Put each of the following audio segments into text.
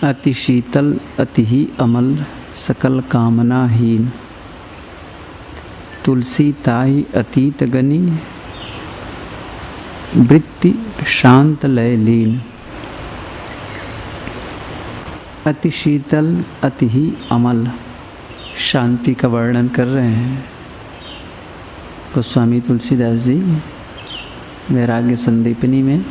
अति शीतल अति ही अमल सकल कामनाहीन, तुलसी ताई अतीत गनी वृत्ति शांत लय लीन। अति शीतल अति ही अमल, शांति का वर्णन कर रहे हैं गोस्वामी तुलसीदास जी वैराग्य संदीपनी में।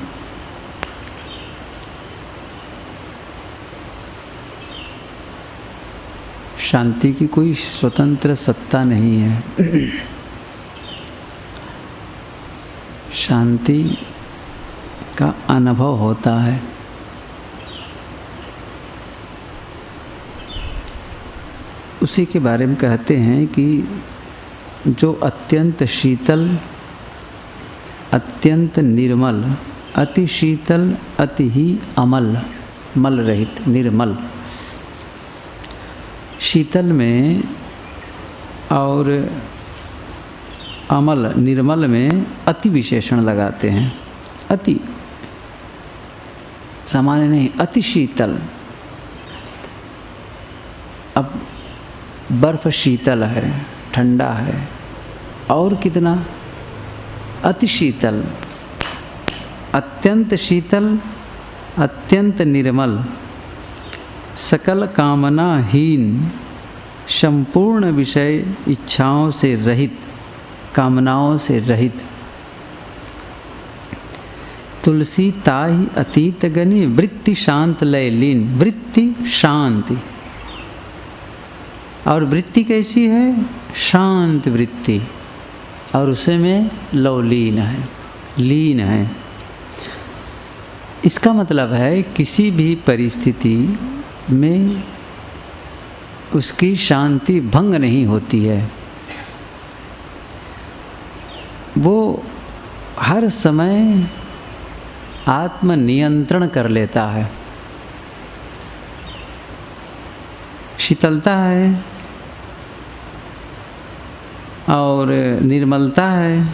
शांति की कोई स्वतंत्र सत्ता नहीं है। शांति का अनुभव होता है। उसी के बारे में कहते हैं कि जो अत्यंत शीतल अत्यंत निर्मल, अति शीतल अति ही अमल, मल रहित निर्मल। शीतल में और अमल निर्मल में अति विशेषण लगाते हैं। अति सामान्य नहीं, अति शीतल। अब बर्फ शीतल है, ठंडा है, और कितना अति शीतल, अत्यंत शीतल अत्यंत निर्मल, सकल कामनाहीन, संपूर्ण विषय इच्छाओं से रहित, कामनाओं से रहित। तुलसी ताहि अतीत गनी वृत्ति शांत लय लीन। वृत्ति शांति, और वृत्ति कैसी है? शांत वृत्ति, और उसमें लवलीन है, लीन है। इसका मतलब है किसी भी परिस्थिति में उसकी शांति भंग नहीं होती है। वो हर समय आत्मनियंत्रण कर लेता है। शीतलता है और निर्मलता है,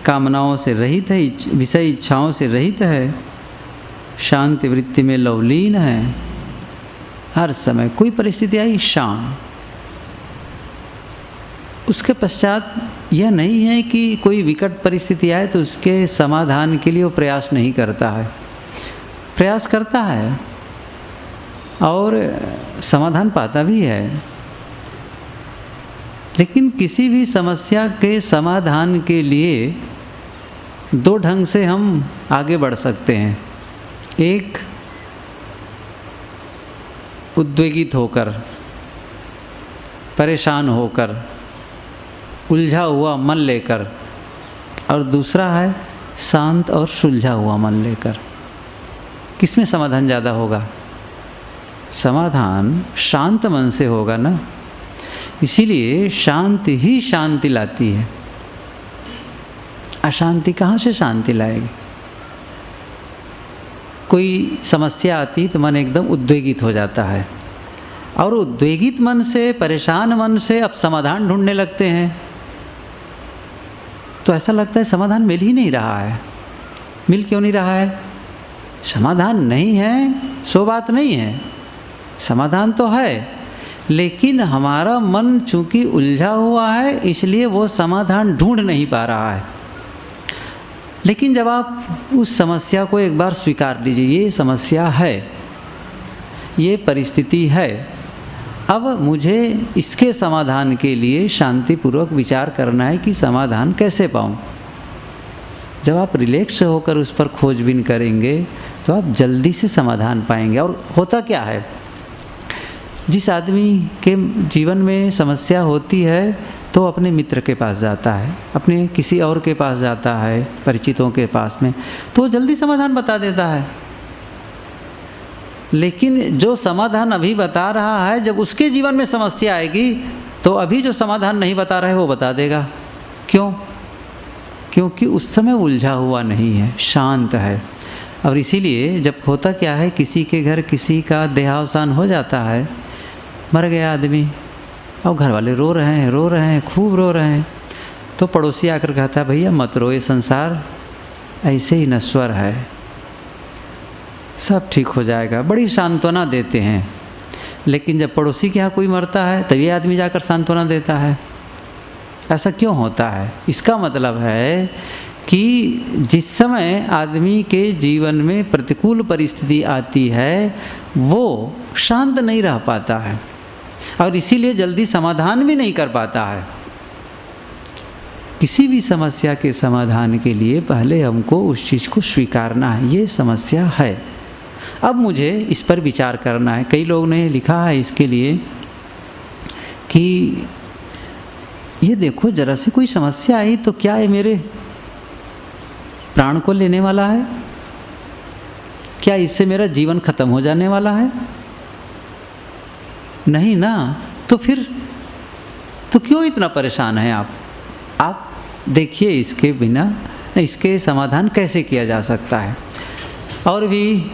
कामनाओं से रहित है, विषय इच्छाओं से रहित है, शांति वृत्ति में लवलीन है। हर समय कोई परिस्थिति आई शांत। उसके पश्चात यह नहीं है कि कोई विकट परिस्थिति आए तो उसके समाधान के लिए वो प्रयास नहीं करता है। प्रयास करता है और समाधान पाता भी है। लेकिन किसी भी समस्या के समाधान के लिए दो ढंग से हम आगे बढ़ सकते हैं। एक, उद्वेगित होकर, परेशान होकर, उलझा हुआ मन लेकर, और दूसरा है शांत और सुलझा हुआ मन लेकर। किसमें समाधान ज़्यादा होगा? समाधान शांत मन से होगा ना। इसीलिए शांति ही शांति लाती है। अशांति कहाँ से शांति लाएगी? कोई समस्या आती तो मन एकदम उद्वेगित हो जाता है, और उद्वेगित मन से, परेशान मन से अब समाधान ढूंढने लगते हैं, तो ऐसा लगता है समाधान मिल ही नहीं रहा है। मिल क्यों नहीं रहा है? समाधान नहीं है सो बात नहीं है, समाधान तो है, लेकिन हमारा मन चूंकि उलझा हुआ है इसलिए वो समाधान ढूंढ नहीं पा रहा है। लेकिन जब आप उस समस्या को एक बार स्वीकार लीजिए, ये समस्या है, ये परिस्थिति है, अब मुझे इसके समाधान के लिए शांतिपूर्वक विचार करना है कि समाधान कैसे पाऊँ। जब आप रिलैक्स होकर उस पर खोजबीन करेंगे तो आप जल्दी से समाधान पाएंगे। और होता क्या है, जिस आदमी के जीवन में समस्या होती है तो अपने मित्र के पास जाता है, अपने किसी और के पास जाता है, परिचितों के पास में, तो वो जल्दी समाधान बता देता है। लेकिन जो समाधान अभी बता रहा है, जब उसके जीवन में समस्या आएगी तो अभी जो समाधान नहीं बता रहा है वो बता देगा। क्यों? क्योंकि उस समय उलझा हुआ नहीं है, शांत है। और इसीलिए जब होता क्या है, किसी के घर किसी का देहावसान हो जाता है, मर गया आदमी, और घर वाले रो रहे हैं, खूब रो रहे हैं, तो पड़ोसी आकर कहता है भैया मत रो, ये संसार ऐसे ही नश्वर है, सब ठीक हो जाएगा, बड़ी सांत्वना देते हैं। लेकिन जब पड़ोसी के यहाँ कोई मरता है तभी आदमी जाकर सांत्वना देता है। ऐसा क्यों होता है? इसका मतलब है कि जिस समय आदमी के जीवन में प्रतिकूल परिस्थिति आती है वो शांत नहीं रह पाता है और इसीलिए जल्दी समाधान भी नहीं कर पाता है। किसी भी समस्या के समाधान के लिए पहले हमको उस चीज़ को स्वीकारना है, ये समस्या है, अब मुझे इस पर विचार करना है। कई लोगों ने लिखा है इसके लिए कि ये देखो जरा सी कोई समस्या आई तो क्या है मेरे प्राण को लेने वाला है? क्या इससे मेरा जीवन खत्म हो जाने वाला है? नहीं ना। तो फिर तो क्यों इतना परेशान है आप देखिए इसके बिना इसके समाधान कैसे किया जा सकता है। और भी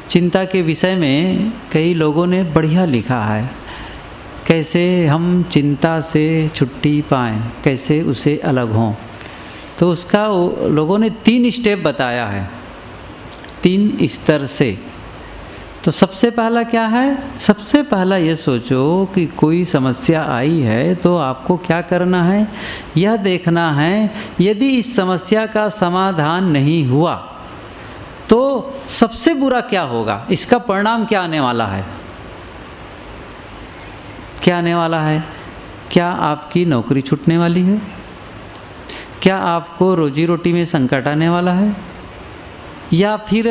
चिंता के विषय में कई लोगों ने बढ़िया लिखा है, कैसे हम चिंता से छुट्टी पाएं, कैसे उसे अलग हों। तो उसका लोगों ने 3 स्टेप बताया है, 3 स्तर से। तो सबसे पहला क्या है? सबसे पहला ये सोचो कि कोई समस्या आई है तो आपको क्या करना है, यह देखना है यदि इस समस्या का समाधान नहीं हुआ तो सबसे बुरा क्या होगा, इसका परिणाम क्या आने वाला है। क्या आने वाला है? क्या आपकी नौकरी छूटने वाली है? क्या आपको रोजी रोटी में संकट आने वाला है? या फिर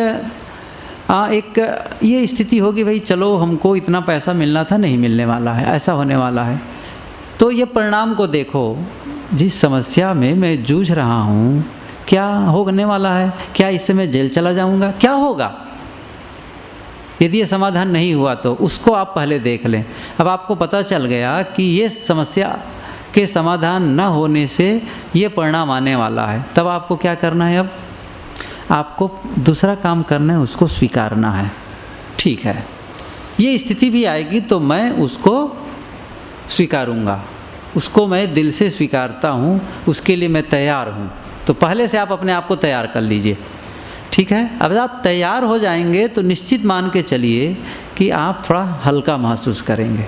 एक ये स्थिति होगी भाई चलो हमको इतना पैसा मिलना था नहीं मिलने वाला है, ऐसा होने वाला है। तो ये परिणाम को देखो, जिस समस्या में मैं जूझ रहा हूँ क्या होने वाला है, क्या इससे मैं जेल चला जाऊँगा, क्या होगा यदि ये समाधान नहीं हुआ, तो उसको आप पहले देख लें। अब आपको पता चल गया कि ये समस्या के समाधान न होने से ये परिणाम आने वाला है, तब आपको क्या करना है? अब आपको दूसरा काम करना है, उसको स्वीकारना है। ठीक है, ये स्थिति भी आएगी तो मैं उसको स्वीकारूंगा, उसको मैं दिल से स्वीकारता हूँ, उसके लिए मैं तैयार हूँ। तो पहले से आप अपने आप को तैयार कर लीजिए। ठीक है, अब आप तैयार हो जाएंगे तो निश्चित मान के चलिए कि आप थोड़ा हल्का महसूस करेंगे।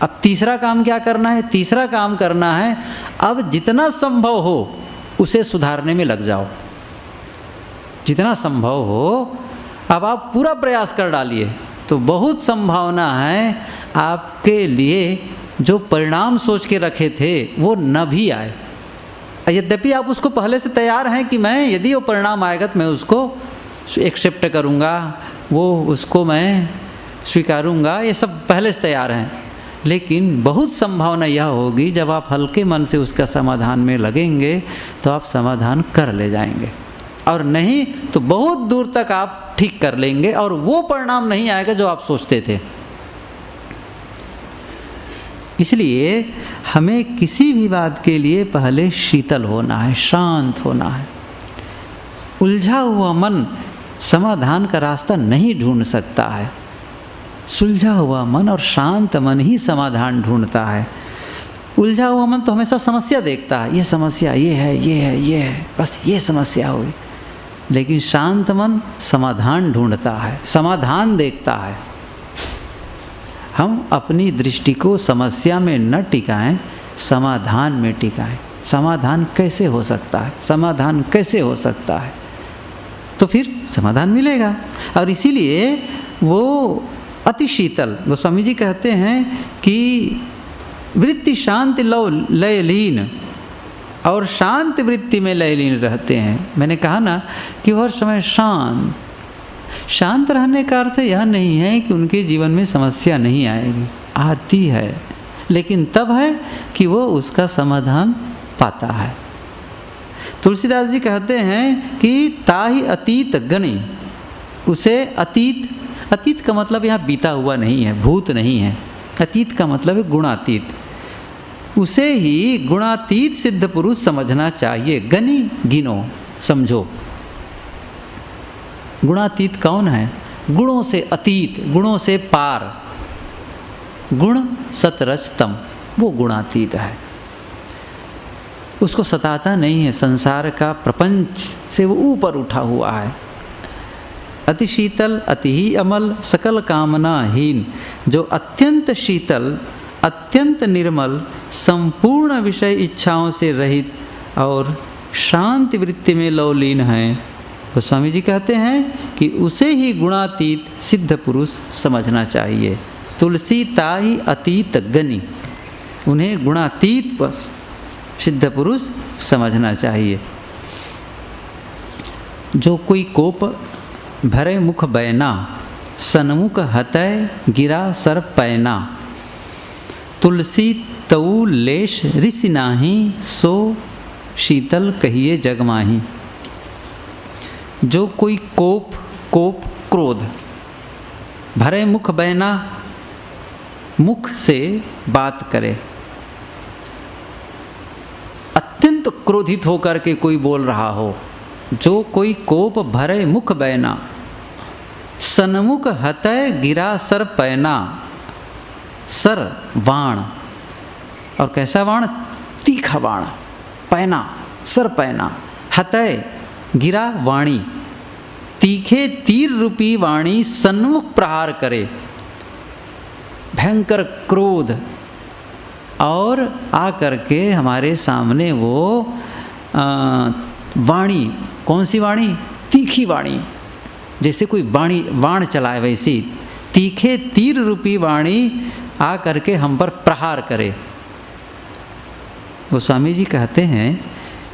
अब तीसरा काम क्या करना है? तीसरा काम करना है अब जितना संभव हो उसे सुधारने में लग जाओ। जितना संभव हो अब आप पूरा प्रयास कर डालिए, तो बहुत संभावना है आपके लिए जो परिणाम सोच के रखे थे वो न भी आए। यद्यपि आप उसको पहले से तैयार हैं कि मैं यदि वो परिणाम आएगा तो मैं उसको एक्सेप्ट करूँगा, वो उसको मैं स्वीकारूँगा, ये सब पहले से तैयार हैं। लेकिन बहुत संभावना यह होगी जब आप हल्के मन से उसका समाधान में लगेंगे तो आप समाधान कर ले जाएंगे, और नहीं तो बहुत दूर तक आप ठीक कर लेंगे और वो परिणाम नहीं आएगा जो आप सोचते थे। इसलिए हमें किसी भी बात के लिए पहले शीतल होना है, शांत होना है। उलझा हुआ मन समाधान का रास्ता नहीं ढूंढ सकता है। सुलझा हुआ मन और शांत मन ही समाधान ढूंढता है। उलझा हुआ मन तो हमेशा समस्या देखता है, ये समस्या ये है, ये है, ये है, बस ये समस्या हुई। लेकिन शांत मन समाधान ढूंढता है, समाधान देखता है। हम अपनी दृष्टि को समस्या में न टिकाएं, समाधान में टिकाएं। समाधान कैसे हो सकता है, समाधान कैसे हो सकता है, तो फिर समाधान मिलेगा। और इसीलिए वो अति शीतल, गोस्वामी जी कहते हैं कि वृत्ति शांति लय लीन, और शांत वृत्ति में लय लीन रहते हैं। मैंने कहा ना कि हर समय शांत रहने का अर्थ यह नहीं है कि उनके जीवन में समस्या नहीं आएगी, आती है, लेकिन तब है कि वो उसका समाधान पाता है। तुलसीदास जी कहते हैं कि ताहि अतीत गणि, उसे अतीत का मतलब यहाँ बीता हुआ नहीं है, भूत नहीं है। अतीत का मतलब है गुणातीत, उसे ही गुणातीत सिद्ध पुरुष समझना चाहिए। गनि गिनो, समझो। गुणातीत कौन है? गुणों से अतीत, गुणों से पार, गुण सतरजतम, वो गुणातीत है। उसको सताता नहीं है, संसार का प्रपंच से वो ऊपर उठा हुआ है। अति शीतल, अति ही अमल, सकल कामनाहीन, जो अत्यंत शीतल, अत्यंत निर्मल, संपूर्ण विषय इच्छाओं से रहित और शांति वृत्ति में लवलीन हैं, तो स्वामी जी कहते हैं कि उसे ही गुणातीत सिद्ध पुरुष समझना चाहिए। तुलसी ताहि अतीत गनि, उन्हें गुणातीत सिद्ध पुरुष समझना चाहिए। जो कोई कोप भरे मुख बैना, सन्मुख हतय गिरा सर पैना, तुलसी तऊ लेश ऋषि नाही, सो शीतल कहिए जग माही। जो कोई कोप क्रोध भरे मुख बैना, मुख से बात करे, अत्यंत क्रोधित होकर के कोई बोल रहा हो, जो कोई कोप भरे मुख बैना, सन्मुख हतय गिरा सर पैना, सर बाण, और कैसा बाण? तीखा बाण, पैना सर पैना, हतय गिरा वाणी, तीखे तीर रूपी वाणी सन्मुख प्रहार करे, भयंकर क्रोध, और आ करके हमारे सामने वो वाणी, कौन सी वाणी? तीखी वाणी, जैसे कोई बाण चलाए वैसी तीखे तीर रूपी वाणी आ करके हम पर प्रहार करे। वो स्वामी जी कहते हैं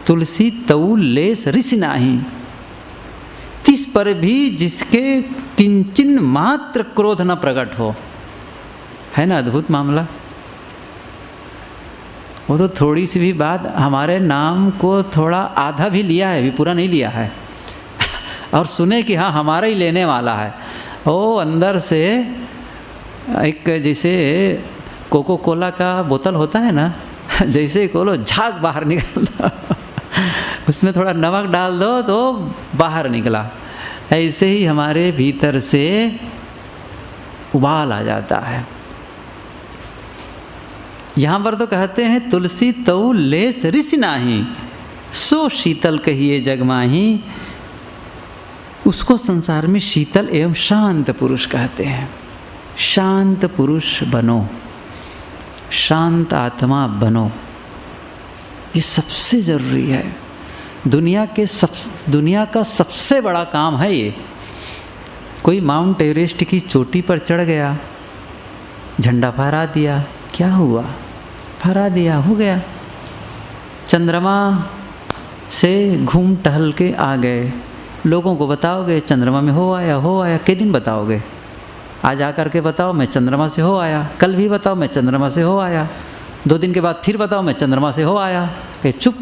तुलसी तऊ लेस ऋषि नाही, तिस पर भी जिसके किंचिन मात्र क्रोध न प्रकट हो। है ना अद्भुत मामला? वो तो थोड़ी सी भी बात, हमारे नाम को थोड़ा आधा भी लिया है, भी पूरा नहीं लिया है और सुने कि हाँ हमारा ही लेने वाला है, वो अंदर से एक जैसे कोको कोला का बोतल होता है ना, जैसे खोलो झाग बाहर निकलता उसमें थोड़ा नमक डाल दो तो बाहर निकला। ऐसे ही हमारे भीतर से उबाल आ जाता है। यहाँ पर तो कहते हैं तुलसी तऊ लेस ऋषि नाही, सो शीतल कहिए जग माही। उसको संसार में शीतल एवं शांत पुरुष कहते हैं। शांत पुरुष बनो, शांत आत्मा बनो, ये सबसे ज़रूरी है। दुनिया का सबसे बड़ा काम है ये। कोई माउंट एवरेस्ट की चोटी पर चढ़ गया, झंडा फहरा दिया, क्या हुआ? फहरा दिया, हो गया। चंद्रमा से घूम टहल के आ गए, लोगों को बताओगे चंद्रमा में हो आया, कितने दिन बताओगे? आज आकर के बताओ मैं चंद्रमा से हो आया, कल भी बताओ मैं चंद्रमा से हो आया, 2 दिन के बाद फिर बताओ मैं चंद्रमा से हो आया। कहे चुप,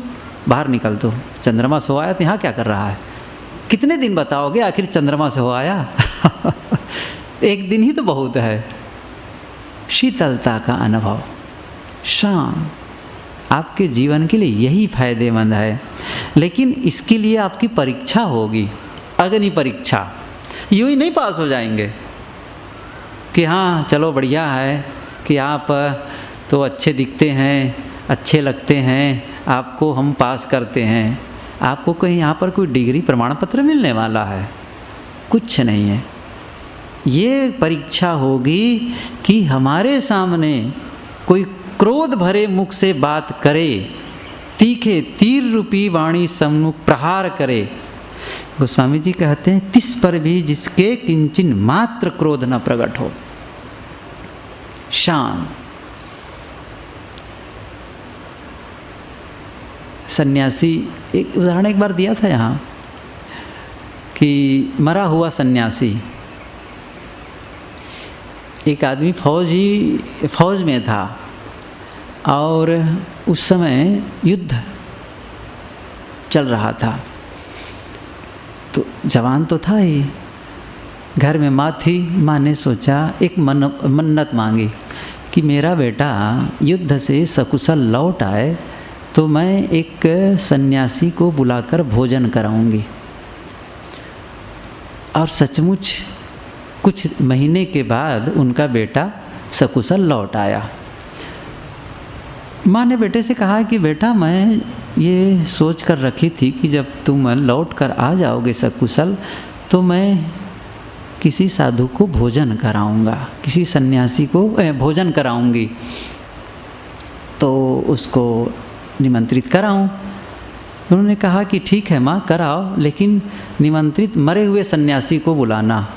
बाहर निकल दो। चंद्रमा से हो आया तो यहाँ क्या कर रहा है? कितने दिन बताओगे आखिर चंद्रमा से हो आया? एक दिन ही तो बहुत है। शीतलता का अनुभव, शांत, आपके जीवन के लिए यही फायदेमंद है। लेकिन इसके लिए आपकी परीक्षा होगी, अग्नि परीक्षा। यूँ ही नहीं पास हो जाएंगे कि हाँ चलो बढ़िया है कि आप तो अच्छे दिखते हैं, अच्छे लगते हैं, आपको हम पास करते हैं। आपको कहीं यहाँ पर कोई डिग्री प्रमाण पत्र मिलने वाला है? कुछ नहीं है। ये परीक्षा होगी कि हमारे सामने कोई क्रोध भरे मुख से बात करे, तीखे तीर रूपी वाणी सम्मुख प्रहार करे। गोस्वामी जी कहते हैं तिस पर भी जिसके किंचिन मात्र क्रोध न प्रकट हो। शांत। सन्यासी, एक उदाहरण एक बार दिया था यहाँ कि मरा हुआ सन्यासी, एक आदमी फौज में था और उस समय युद्ध चल रहा था, तो जवान तो था ही। घर में माँ थी, माँ ने सोचा, एक मन्नत मांगी कि मेरा बेटा युद्ध से सकुशल लौट आए तो मैं एक सन्यासी को बुलाकर भोजन कराऊंगी। और सचमुच कुछ महीने के बाद उनका बेटा सकुशल लौट आया। माँ ने बेटे से कहा कि बेटा मैं ये सोच कर रखी थी कि जब तुम लौट कर आ जाओगे सकुशल तो मैं किसी साधु को भोजन कराऊंगा, किसी सन्यासी को भोजन कराऊंगी, तो उसको निमंत्रित कराऊं। उन्होंने कहा कि ठीक है माँ कराओ, लेकिन निमंत्रित मरे हुए सन्यासी को बुलाना,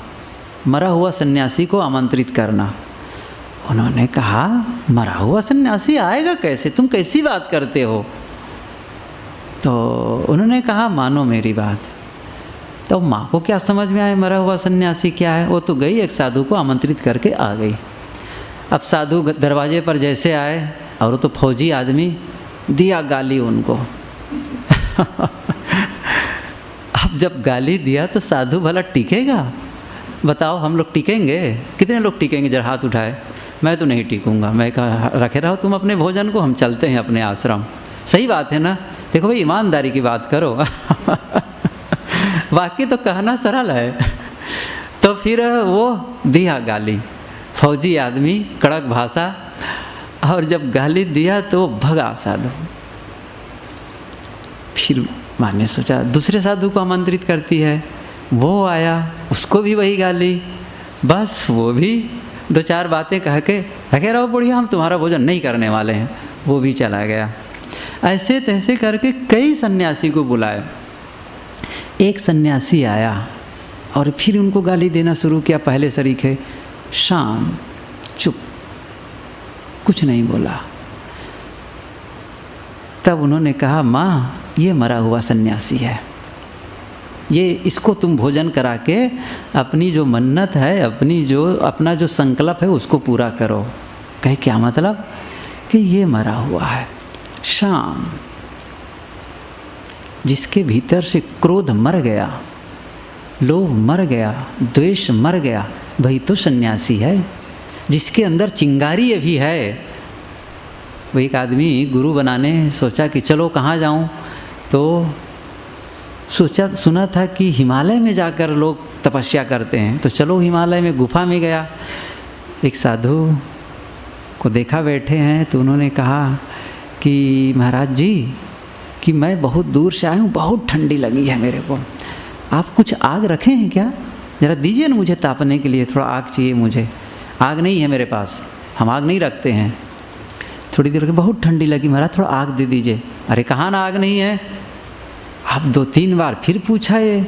मरा हुआ सन्यासी को आमंत्रित करना। उन्होंने कहा मरा हुआ सन्यासी आएगा कैसे, तुम कैसी बात करते हो? तो उन्होंने कहा मानो मेरी बात। तो माँ को क्या समझ में आए मरा हुआ सन्यासी क्या है? वो तो गई एक साधु को आमंत्रित करके आ गई। अब साधु दरवाजे पर जैसे आए और वो तो फौजी आदमी, दिया गाली उनको। अब जब गाली दिया तो साधु भला टिकेगा? बताओ, हम लोग टिकेंगे? कितने लोग टिकेंगे? जरा हाथ उठाए। मैं तो नहीं टिकूंगा। मैं कहा रखे रहो तुम अपने भोजन को, हम चलते हैं अपने आश्रम। सही बात है ना? देखो भाई, ईमानदारी की बात करो। बाकी तो कहना सरल है। तो फिर वो दिया गाली, फौजी आदमी, कड़क भाषा, और जब गाली दिया तो भगा साधु। फिर माँ ने सोचा दूसरे साधु को आमंत्रित करती है, वो आया, उसको भी वही गाली। बस वो भी दो चार बातें कह के रखे रहो बुढ़िया, हम तुम्हारा भोजन नहीं करने वाले हैं, वो भी चला गया। ऐसे तैसे करके कई सन्यासी को बुलाए। एक सन्यासी आया और फिर उनको गाली देना शुरू किया। पहले सरीखे शांत, चुप, कुछ नहीं बोला। तब उन्होंने कहा माँ, ये मरा हुआ सन्यासी है, ये इसको तुम भोजन करा के अपनी जो मन्नत है, अपना जो संकल्प है उसको पूरा करो। कहे क्या मतलब? कि ये मरा हुआ है, शाम, जिसके भीतर से क्रोध मर गया, लोभ मर गया, द्वेष मर गया, वही तो सन्यासी है। जिसके अंदर चिंगारी अभी है। वो एक आदमी गुरु बनाने सोचा कि चलो कहाँ जाऊँ, तो सुना था कि हिमालय में जाकर लोग तपस्या करते हैं, तो चलो हिमालय में गुफा में गया। एक साधु को देखा बैठे हैं, तो उन्होंने कहा कि महाराज जी, कि मैं बहुत दूर से आया हूँ, बहुत ठंडी लगी है मेरे को, आप कुछ आग रखे हैं क्या? ज़रा दीजिए ना मुझे तापने के लिए, थोड़ा आग चाहिए मुझे। आग नहीं है मेरे पास, हम आग नहीं रखते हैं। थोड़ी देर के बहुत ठंडी लगी महाराज, थोड़ा आग दे दीजिए। अरे कहाँ ना आग नहीं है। आप 2-3 बार फिर पूछा ये,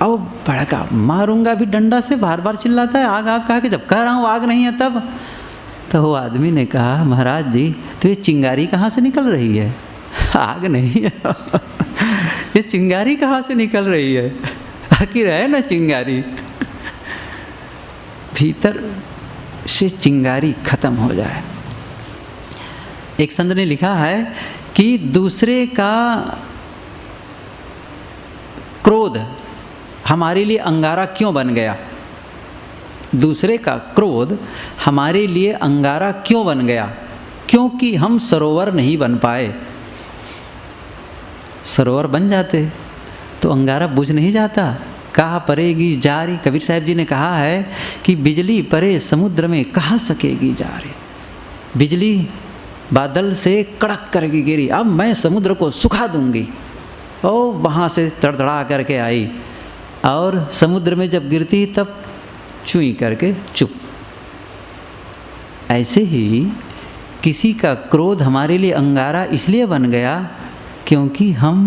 अब भड़का, मारूंगा भी डंडा से, बार बार चिल्लाता है आग आग कहा कि जब कह रहा हूँ आग नहीं है तब। तो वो आदमी ने कहा महाराज जी, तो ये चिंगारी कहाँ से निकल रही है? आग नहीं है। ये चिंगारी कहाँ से निकल रही है? आखिर है ना चिंगारी, भीतर से चिंगारी खत्म हो जाए। एक संत ने लिखा है कि दूसरे का क्रोध हमारे लिए अंगारा क्यों बन गया? दूसरे का क्रोध हमारे लिए अंगारा क्यों बन गया? क्योंकि हम सरोवर नहीं बन पाए। सरोवर बन जाते तो अंगारा बुझ नहीं जाता। कहाँ परेगी जारी, कबीर साहब जी ने कहा है कि बिजली परे समुद्र में कहाँ सकेगी जारी। बिजली बादल से कड़क करके गिरी, अब मैं समुद्र को सुखा दूंगी। ओ वहाँ से तड़तड़ा करके आई, और समुद्र में जब गिरती तब चुई करके चुप। ऐसे ही किसी का क्रोध हमारे लिए अंगारा इसलिए बन गया क्योंकि हम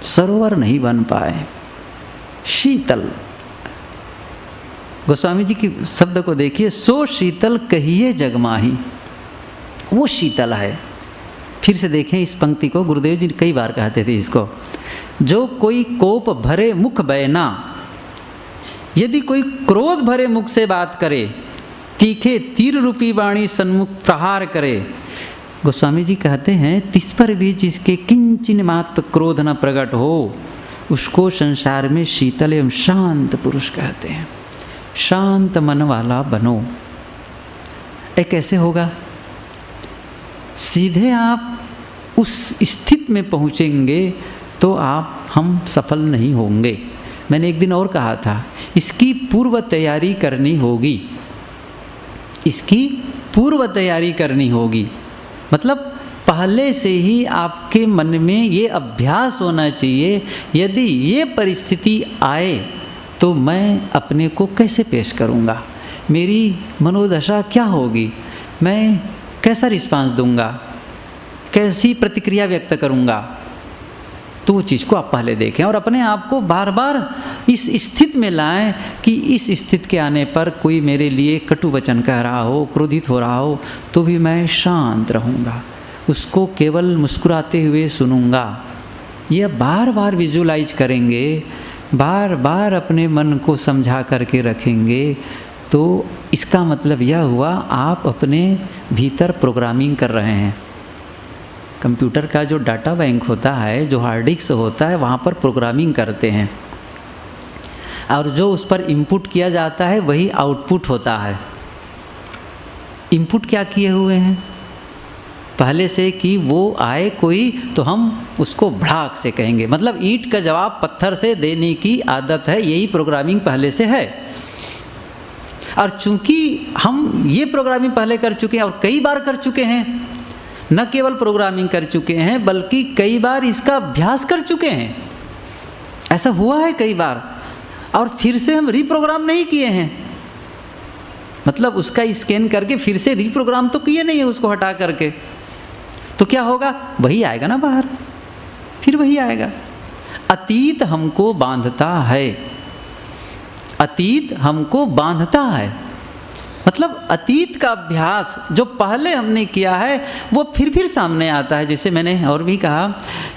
सरोवर नहीं बन पाए। शीतल, गोस्वामी जी की शब्द को देखिए, सो शीतल कहिए जगमाही, वो शीतल है। फिर से देखें इस पंक्ति को, गुरुदेव जी कई बार कहते थे इसको, जो कोई कोप भरे मुख बैना, यदि कोई क्रोध भरे मुख से बात करे, तीखे तीर रूपी वाणी सन्मुख प्रहार करे। गोस्वामी जी कहते हैं, तिस पर भी जिसके किंचिन मात्र क्रोध न प्रकट हो, उसको संसार में शीतल एवं शांत पुरुष कहते हैं। शांत मन वाला बनो। कैसे होगा? सीधे आप उस स्थिति में पहुँचेंगे तो हम सफल नहीं होंगे। मैंने एक दिन और कहा था, इसकी पूर्व तैयारी करनी होगी। इसकी पूर्व तैयारी करनी होगी, मतलब पहले से ही आपके मन में ये अभ्यास होना चाहिए, यदि ये परिस्थिति आए तो मैं अपने को कैसे पेश करूँगा, मेरी मनोदशा क्या होगी, मैं कैसा रिस्पांस दूंगा, कैसी प्रतिक्रिया व्यक्त करूँगा। तो वो चीज़ को आप पहले देखें और अपने आप को बार बार इस स्थिति में लाएं कि इस स्थिति के आने पर कोई मेरे लिए कटु वचन कह रहा हो, क्रोधित हो रहा हो, तो भी मैं शांत रहूँगा, उसको केवल मुस्कुराते हुए सुनूँगा। यह बार बार विजुलाइज करेंगे, बार बार अपने मन को समझा करके रखेंगे, तो इसका मतलब यह हुआ आप अपने भीतर प्रोग्रामिंग कर रहे हैं। कंप्यूटर का जो डाटा बैंक होता है, जो हार्ड डिस्क होता है, वहाँ पर प्रोग्रामिंग करते हैं और जो उस पर इनपुट किया जाता है वही आउटपुट होता है। इनपुट क्या किए हुए हैं पहले से कि वो आए कोई तो हम उसको भड़ाक से कहेंगे, मतलब ईंट का जवाब पत्थर से देने की आदत है, यही प्रोग्रामिंग पहले से है। और चूंकि हम ये प्रोग्रामिंग पहले कर चुके हैं और कई बार कर चुके हैं, न केवल प्रोग्रामिंग कर चुके हैं बल्कि कई बार इसका अभ्यास कर चुके हैं, ऐसा हुआ है कई बार, और फिर से हम रीप्रोग्राम नहीं किए हैं, मतलब उसका स्कैन करके फिर से रीप्रोग्राम तो किए नहीं है उसको हटा करके, तो क्या होगा, वही आएगा ना बाहर, फिर वही आएगा। अतीत हमको बांधता है, अतीत हमको बांधता है, मतलब अतीत का अभ्यास जो पहले हमने किया है वो फिर सामने आता है। जैसे मैंने और भी कहा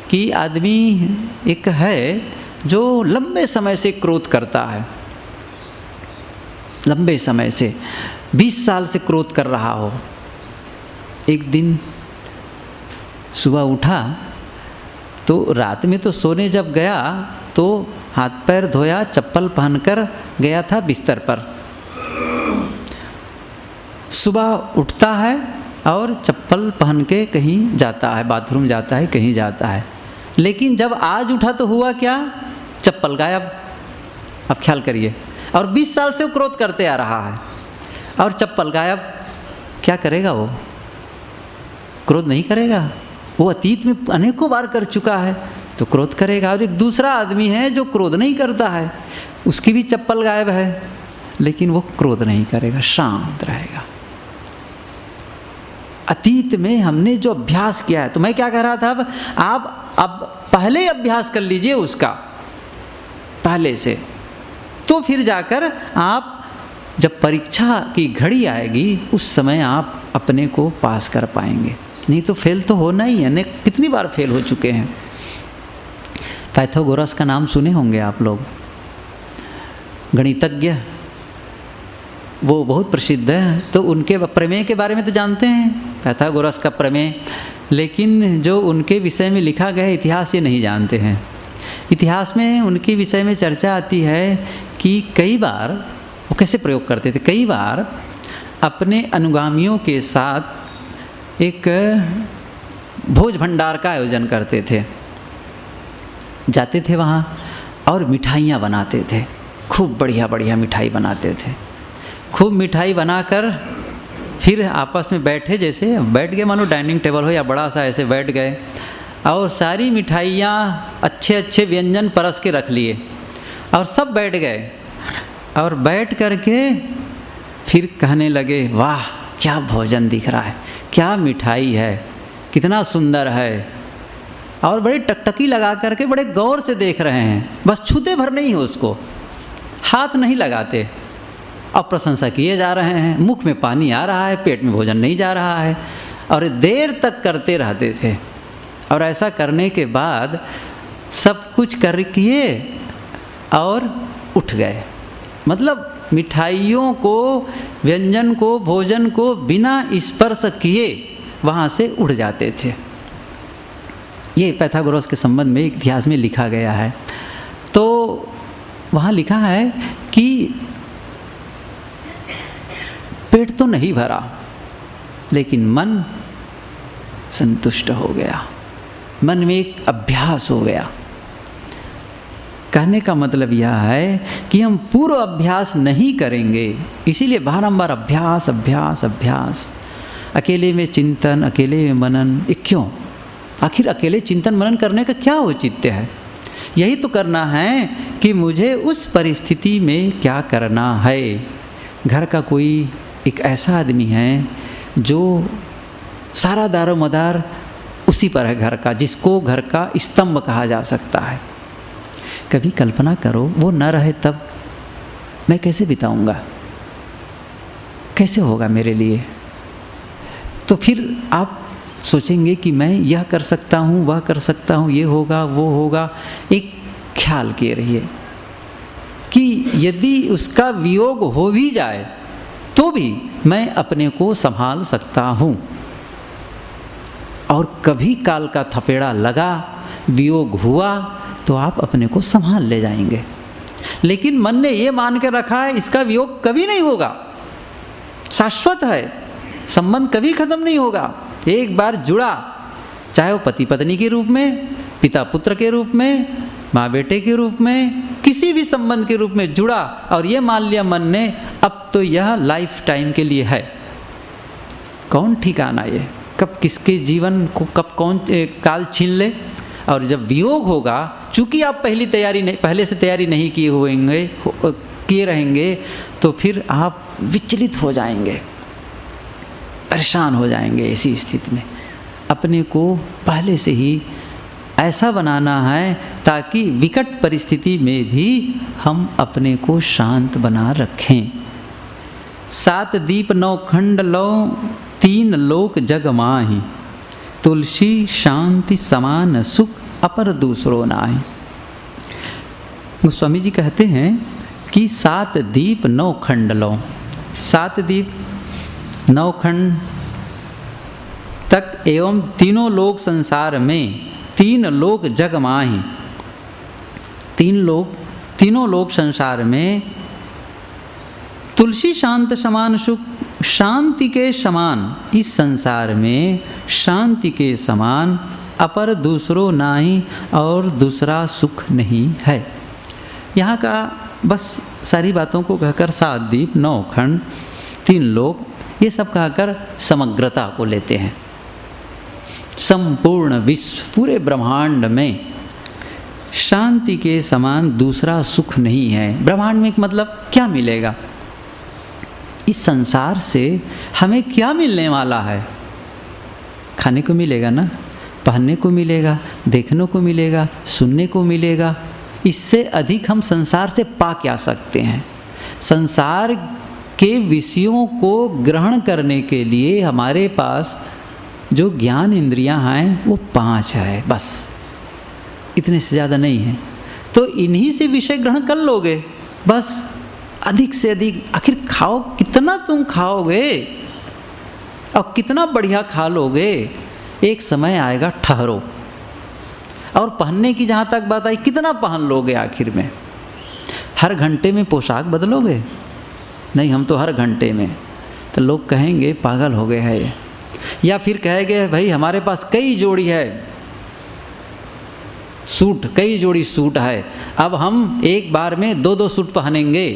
कि आदमी एक है जो लंबे समय से क्रोध करता है, लंबे समय से 20 साल से क्रोध कर रहा हो। एक दिन सुबह उठा तो रात में तो सोने जब गया तो हाथ पैर धोया, चप्पल पहनकर गया था बिस्तर पर। सुबह उठता है और चप्पल पहन के कहीं जाता है, बाथरूम जाता है, कहीं जाता है, लेकिन जब आज उठा तो हुआ क्या, चप्पल गायब। अब ख्याल करिए, और 20 साल से वो क्रोध करते आ रहा है और चप्पल गायब। क्या करेगा वो, क्रोध नहीं करेगा, वो अतीत में अनेकों बार कर चुका है तो क्रोध करेगा। और एक दूसरा आदमी है जो क्रोध नहीं करता है, उसकी भी चप्पल गायब है लेकिन वो क्रोध नहीं करेगा, शांत रहेगा। अतीत में हमने जो अभ्यास किया है, तो मैं क्या कह रहा था, आप अब पहले अभ्यास कर लीजिए उसका पहले से, तो फिर जाकर आप जब परीक्षा की घड़ी आएगी उस समय आप अपने को पास कर पाएंगे, नहीं तो फेल तो होना ही है। कितनी बार फेल हो चुके हैं। पाइथागोरस का नाम सुने होंगे आप लोग, गणितज्ञ, वो बहुत प्रसिद्ध है, तो उनके प्रमेय के बारे में तो जानते हैं, पाइथागोरस का प्रमेय, लेकिन जो उनके विषय में लिखा गया इतिहास ये नहीं जानते हैं। इतिहास में उनके विषय में चर्चा आती है कि कई बार वो कैसे प्रयोग करते थे, कई बार अपने अनुगामियों के साथ एक भोज भंडार का आयोजन करते थे, जाते थे वहाँ और मिठाइयाँ बनाते थे, खूब बढ़िया बढ़िया मिठाई बनाते थे, खूब मिठाई बनाकर फिर आपस में बैठे, जैसे बैठ गए, मानो डाइनिंग टेबल हो या बड़ा सा, ऐसे बैठ गए और सारी मिठाइयाँ अच्छे अच्छे व्यंजन परस के रख लिए और सब बैठ गए और बैठ करके फिर कहने लगे, वाह क्या भोजन दिख रहा है, क्या मिठाई है, कितना सुंदर है, और बड़ी टकटकी लगा करके बड़े गौर से देख रहे हैं, बस छूते भर नहीं हो उसको, हाथ नहीं लगाते, और प्रशंसा किए जा रहे हैं, मुख में पानी आ रहा है, पेट में भोजन नहीं जा रहा है, और देर तक करते रहते थे। और ऐसा करने के बाद सब कुछ कर किए और उठ गए, मतलब मिठाइयों को, व्यंजन को, भोजन को बिना स्पर्श किए वहाँ से उड़ जाते थे। ये पाइथागोरस के संबंध में इतिहास में लिखा गया है। तो वहाँ लिखा है कि पेट तो नहीं भरा लेकिन मन संतुष्ट हो गया, मन में एक अभ्यास हो गया। कहने का मतलब यह है कि हम पूर्व अभ्यास नहीं करेंगे, इसीलिए बारंबार अभ्यास अभ्यास अभ्यास, अकेले में चिंतन, अकेले में मनन। क्यों, आखिर अकेले चिंतन मनन करने का क्या औचित्य है? यही तो करना है कि मुझे उस परिस्थिति में क्या करना है। घर का कोई एक ऐसा आदमी है जो सारा दारो मदार उसी पर है घर का, जिसको घर का स्तंभ कहा जा सकता है। कभी कल्पना करो वो न रहे तब मैं कैसे बिताऊंगा, कैसे होगा मेरे लिए। तो फिर आप सोचेंगे कि मैं यह कर सकता हूँ, वह कर सकता हूँ, ये होगा वो होगा। एक ख्याल किए रहिए कि यदि उसका वियोग हो भी जाए तो भी मैं अपने को संभाल सकता हूँ। और कभी काल का थपेड़ा लगा, वियोग हुआ, तो आप अपने को संभाल ले जाएंगे। लेकिन मन ने ये मान के रखा है इसका वियोग कभी नहीं होगा, शाश्वत है, संबंध कभी खत्म नहीं होगा। एक बार जुड़ा, चाहे वो पति पत्नी के रूप में, पिता पुत्र के रूप में, माँ बेटे के रूप में, किसी भी संबंध के रूप में जुड़ा और ये मान लिया मन ने अब तो यह लाइफ टाइम के लिए है। कौन ठिकाना ये कब किसके जीवन को कब कौन काल छीन ले। और जब वियोग होगा, चूँकि आप पहले से तैयारी नहीं किए रहेंगे, तो फिर आप विचलित हो जाएंगे, परेशान हो जाएंगे। ऐसी स्थिति में अपने को पहले से ही ऐसा बनाना है ताकि विकट परिस्थिति में भी हम अपने को शांत बना रखें। 7 दीप 9 खंड लो 3 लोक जग माहि, तुलसी शांति समान सुख अपर दूसरो नाहि। गोस्वामी जी कहते हैं कि 7 दीप 9 खंड लो, 7 दीप 9 खंड तक एवं तीनों लोक संसार में 3 लोक जग माहि, तीनों लोक संसार में तुलसी शांत समान सुख, शांति के समान इस संसार में शांति के समान अपर दूसरो नाही, और दूसरा सुख नहीं है। यहाँ का बस सारी बातों को कहकर 7 दीप 9 खंड 3 लोक ये सब कहकर समग्रता को लेते हैं। संपूर्ण विश्व पूरे ब्रह्मांड में शांति के समान दूसरा सुख नहीं है। ब्रह्मांड में मतलब क्या मिलेगा, इस संसार से हमें क्या मिलने वाला है। खाने को मिलेगा ना, पहनने को मिलेगा, देखने को मिलेगा, सुनने को मिलेगा। इससे अधिक हम संसार से पा क्या सकते हैं। संसार के विषयों को ग्रहण करने के लिए हमारे पास जो ज्ञान इंद्रियां हैं वो 5 है, बस इतने से ज़्यादा नहीं है। तो इन्हीं से विषय ग्रहण कर लोगे, बस अधिक से अधिक। आखिर खाओ कितना तुम खाओगे और कितना बढ़िया खा लोगे, एक समय आएगा ठहरो। और पहनने की जहाँ तक बात आई, कितना पहन लोगे आखिर में। हर घंटे में पोशाक बदलोगे? नहीं, हम तो हर घंटे में। तो लोग कहेंगे पागल हो गए है ये, या फिर कहेंगे भाई हमारे पास कई जोड़ी है सूट, कई जोड़ी सूट है, अब हम एक बार में 2-2 सूट पहनेंगे।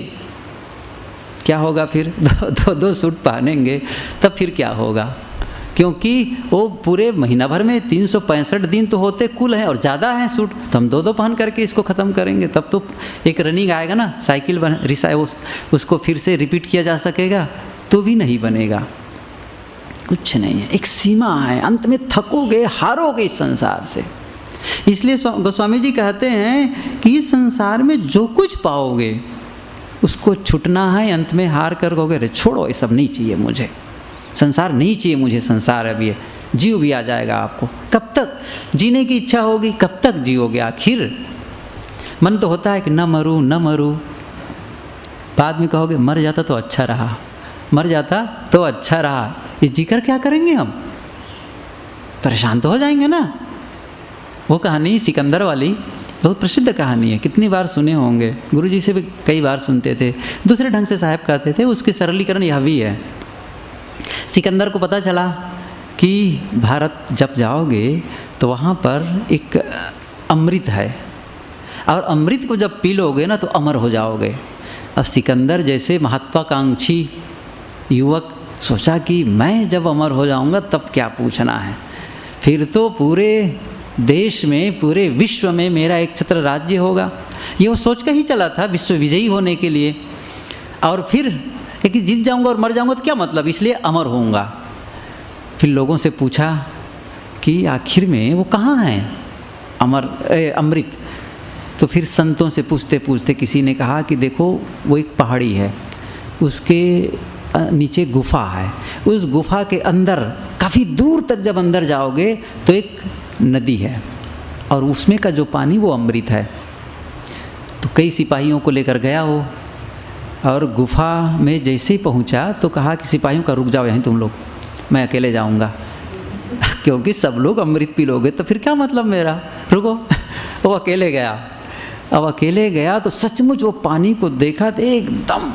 क्या होगा फिर? 2-2 सूट पहनेंगे तब फिर क्या होगा? क्योंकि वो पूरे महीना भर में 365 दिन तो होते कुल हैं और ज़्यादा हैं सूट, तो हम 2-2 पहन करके इसको ख़त्म करेंगे। तब तो एक रनिंग आएगा ना, साइकिल उसको फिर से रिपीट किया जा सकेगा, तो भी नहीं बनेगा। कुछ नहीं है, एक सीमा है, अंत में थकोगे, हारोगे इस संसार से। इसलिए गोस्वामी जी कहते हैं कि इस संसार में जो कुछ पाओगे उसको छुटना है, अंत में हार कर कहोगे अरे छोड़ो ये सब नहीं चाहिए मुझे, संसार नहीं चाहिए मुझे, संसार अब ये जीव भी आ जाएगा आपको। कब तक जीने की इच्छा होगी, कब तक जियोगे आखिर? मन तो होता है कि न मरूं न मरूं, बाद में कहोगे मर जाता तो अच्छा रहा, मर जाता तो अच्छा रहा। ये जीकर क्या करेंगे हम? परेशान तो हो जाएंगे ना। वो कहानी सिकंदर वाली बहुत प्रसिद्ध कहानी है, कितनी बार सुने होंगे, गुरुजी से भी कई बार सुनते थे, दूसरे ढंग से साहब कहते थे। उसके सरलीकरण यह भी है। सिकंदर को पता चला कि भारत जब जाओगे तो वहाँ पर एक अमृत है, और अमृत को जब पी लोगे ना तो अमर हो जाओगे। अब सिकंदर जैसे महत्वाकांक्षी युवक सोचा कि मैं जब अमर हो जाऊंगा तब क्या पूछना है, फिर तो पूरे देश में, पूरे विश्व में मेरा एक छत्र राज्य होगा। ये वो सोच कर ही चला था विश्व विजयी होने के लिए। और फिर कि जीत जाऊंगा और मर जाऊंगा तो क्या मतलब, इसलिए अमर होऊंगा। फिर लोगों से पूछा कि आखिर में वो कहाँ हैं अमृत। तो फिर संतों से पूछते पूछते किसी ने कहा कि देखो वो एक पहाड़ी है, उसके नीचे गुफा है, उस गुफा के अंदर काफ़ी दूर तक जब अंदर जाओगे तो एक नदी है और उसमें का जो पानी वो अमृत है। तो कई सिपाहियों को लेकर गया वो, और गुफा में जैसे ही पहुंचा तो कहा कि सिपाहियों का रुक जाओ यहीं तुम लोग, मैं अकेले जाऊंगा क्योंकि सब लोग अमृत पी लोगे तो फिर क्या मतलब मेरा, रुको। वो अकेले गया। अब अकेले गया तो सचमुच वो पानी को देखा तो एकदम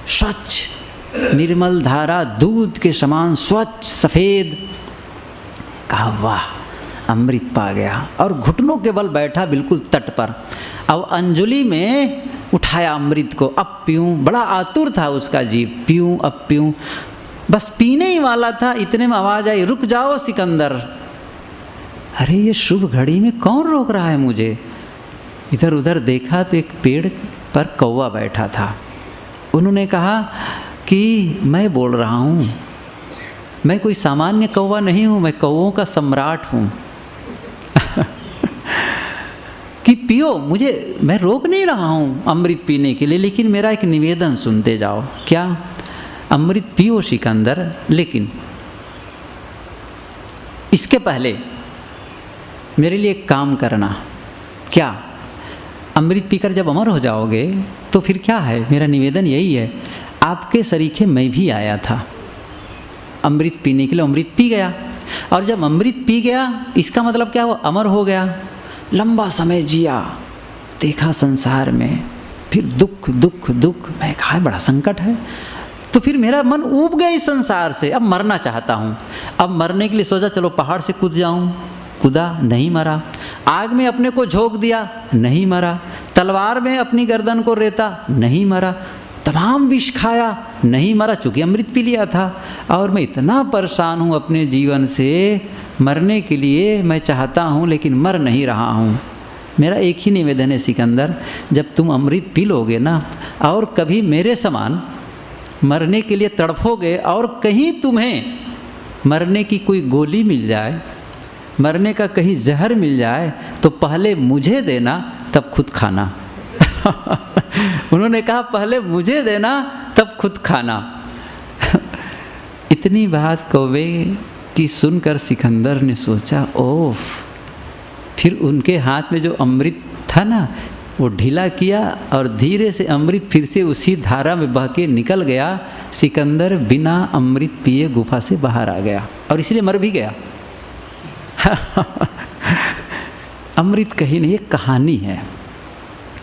स्वच्छ निर्मल धारा, दूध के समान स्वच्छ सफ़ेद। कहा वाह, अमृत पा गया। और घुटनों के बल बैठा बिल्कुल तट पर। अब अंजलि में उठाया अमृत को, अब पीऊँ। बड़ा आतुर था उसका जीव, पीऊँ अब पीऊँ, बस पीने ही वाला था। इतने में आवाज़ आई, रुक जाओ सिकंदर। अरे ये शुभ घड़ी में कौन रोक रहा है मुझे। इधर उधर देखा तो एक पेड़ पर कौवा बैठा था। उन्होंने कहा कि मैं बोल रहा हूँ, मैं कोई सामान्य कौवा नहीं हूँ, मैं कौवों का सम्राट हूँ कि पियो मुझे, मैं रोक नहीं रहा हूँ अमृत पीने के लिए, लेकिन मेरा एक निवेदन सुनते जाओ। क्या? अमृत पियो सिकंदर, लेकिन इसके पहले मेरे लिए एक काम करना। क्या? अमृत पीकर जब अमर हो जाओगे तो फिर क्या है, मेरा निवेदन यही है, आपके सरीखे मैं भी आया था अमृत पीने के लिए, अमृत पी गया। और जब अमृत पी गया इसका मतलब क्या, वो अमर हो गया, लंबा समय जिया, देखा संसार में, फिर दुख दुख दुख, मैं कहा बड़ा संकट है। तो फिर मेरा मन ऊब गया इस संसार से, अब मरना चाहता हूँ। अब मरने के लिए सोचा चलो पहाड़ से कूद जाऊँ, कूदा, नहीं मरा। आग में अपने को झोंक दिया, नहीं मरा। तलवार में अपनी गर्दन को रेता, नहीं मरा। तमाम विष खाया, नहीं मरा, चूँकि अमृत पी लिया था। और मैं इतना परेशान हूँ अपने जीवन से, मरने के लिए मैं चाहता हूँ लेकिन मर नहीं रहा हूँ। मेरा एक ही निवेदन है सिकंदर, जब तुम अमृत पी लोगे ना और कभी मेरे समान मरने के लिए तड़फोगे और कहीं तुम्हें मरने की कोई गोली मिल जाए, मरने का कहीं जहर मिल जाए, तो पहले मुझे देना तब खुद खाना उन्होंने कहा पहले मुझे देना तब खुद खाना इतनी बात कौवे की सुनकर सिकंदर ने सोचा ओफ। फिर उनके हाथ में जो अमृत था ना वो ढीला किया और धीरे से अमृत फिर से उसी धारा में बह के निकल गया। सिकंदर बिना अमृत पिए गुफा से बाहर आ गया और इसलिए मर भी गया अमृत कहीं नहीं, एक कहानी है।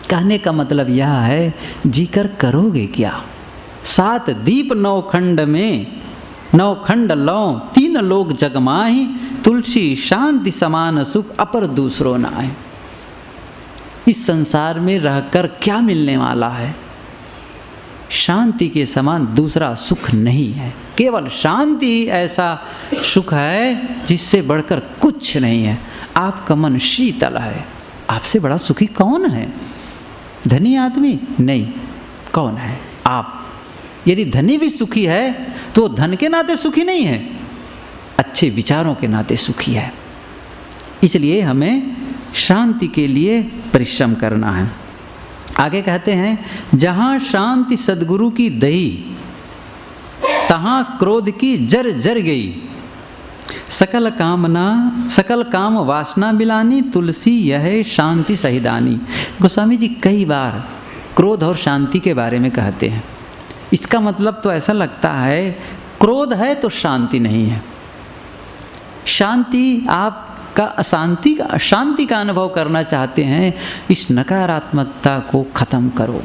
कहने का मतलब यह है, जीकर करोगे क्या। 7 दीप 9 खंड में, 9 खंड लौ 3 लोग जगमाही, तुलसी शांति समान सुख अपर दूसरो नाय। इस संसार में रहकर क्या मिलने वाला है, शांति के समान दूसरा सुख नहीं है। केवल शांति ही ऐसा सुख है जिससे बढ़कर कुछ नहीं है। आपका मन शीतल है, आपसे बड़ा सुखी कौन है। धनी आदमी नहीं, कौन है आप। यदि धनी भी सुखी है तो धन के नाते सुखी नहीं है, अच्छे विचारों के नाते सुखी है। इसलिए हमें शांति के लिए परिश्रम करना है। आगे कहते हैं, जहाँ शांति सद्गुरु की दही, तहाँ क्रोध की जर जर गई। सकल काम वासना मिलानी, तुलसी यह शांति सहिदानी। गोस्वामी जी कई बार क्रोध और शांति के बारे में कहते हैं। इसका मतलब तो ऐसा लगता है क्रोध है तो शांति नहीं है। शांति आपका शांति का अनुभव करना चाहते हैं, इस नकारात्मकता को ख़त्म करो।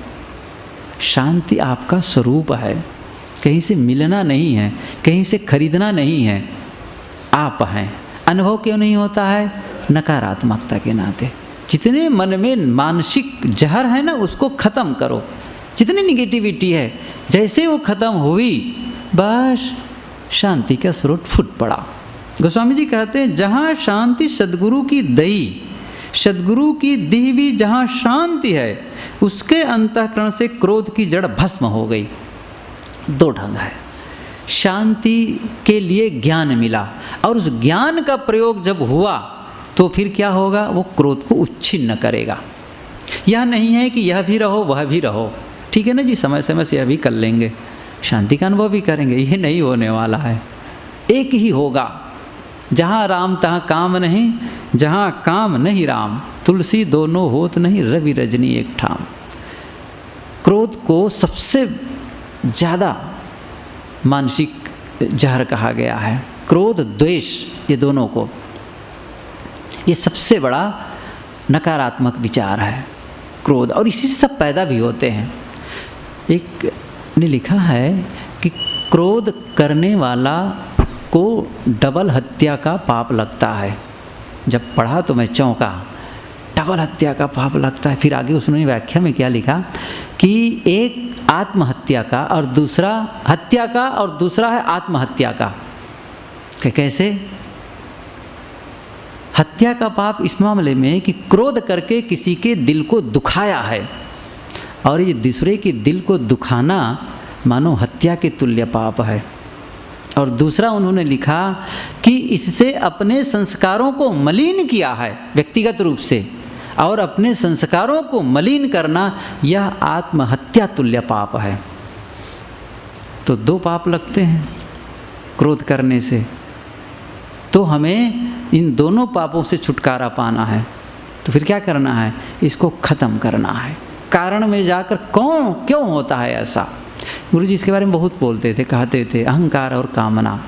शांति आपका स्वरूप है, कहीं से मिलना नहीं है, कहीं से खरीदना नहीं है, आप हैं। अनुभव क्यों नहीं होता है, नकारात्मकता के नाते। जितने मन में मानसिक जहर है ना उसको ख़त्म करो। जितनी निगेटिविटी है जैसे वो ख़त्म हुई बस शांति का स्रोत फूट पड़ा। गोस्वामी जी कहते हैं जहाँ शांति सद्गुरु की दई, सद्गुरु की दी हुई जहाँ शांति है, उसके अंतःकरण से क्रोध की जड़ भस्म हो गई। दो ढंग है, शांति के लिए ज्ञान मिला और उस ज्ञान का प्रयोग जब हुआ तो फिर क्या होगा, वो क्रोध को उच्छिन्न करेगा। यह नहीं है कि यह भी रहो वह भी रहो, ठीक है ना जी, समय समय से यह भी कर लेंगे, शांति का अनुभव भी करेंगे, ये नहीं होने वाला है। एक ही होगा, जहाँ राम तहाँ काम नहीं, जहाँ काम नहीं राम, तुलसी दोनों होत नहीं, रवि रजनी एक ठाम। क्रोध को सबसे ज़्यादा मानसिक जहर कहा गया है, क्रोध द्वेष, ये दोनों को, ये सबसे बड़ा नकारात्मक विचार है क्रोध, और इसी से सब पैदा भी होते हैं। एक ने लिखा है कि क्रोध करने वाला को डबल हत्या का पाप लगता है। जब पढ़ा तो मैं चौंका, डबल हत्या का पाप लगता है। फिर आगे उसने व्याख्या में क्या लिखा कि एक आत्महत्या का और दूसरा हत्या का और दूसरा है आत्महत्या का। कैसे? हत्या का पाप इस मामले में कि क्रोध करके किसी के दिल को दुखाया है, और ये दूसरे के दिल को दुखाना मानो हत्या के तुल्य पाप है। और दूसरा उन्होंने लिखा कि इससे अपने संस्कारों को मलिन किया है व्यक्तिगत रूप से, और अपने संस्कारों को मलिन करना यह आत्महत्या तुल्य पाप है। तो दो पाप लगते हैं क्रोध करने से। तो हमें इन दोनों पापों से छुटकारा पाना है, तो फिर क्या करना है, इसको ख़त्म करना है। कारण में जाकर क्यों होता है ऐसा, गुरु जी इसके बारे में बहुत बोलते थे, कहते थे अहंकार और कामना।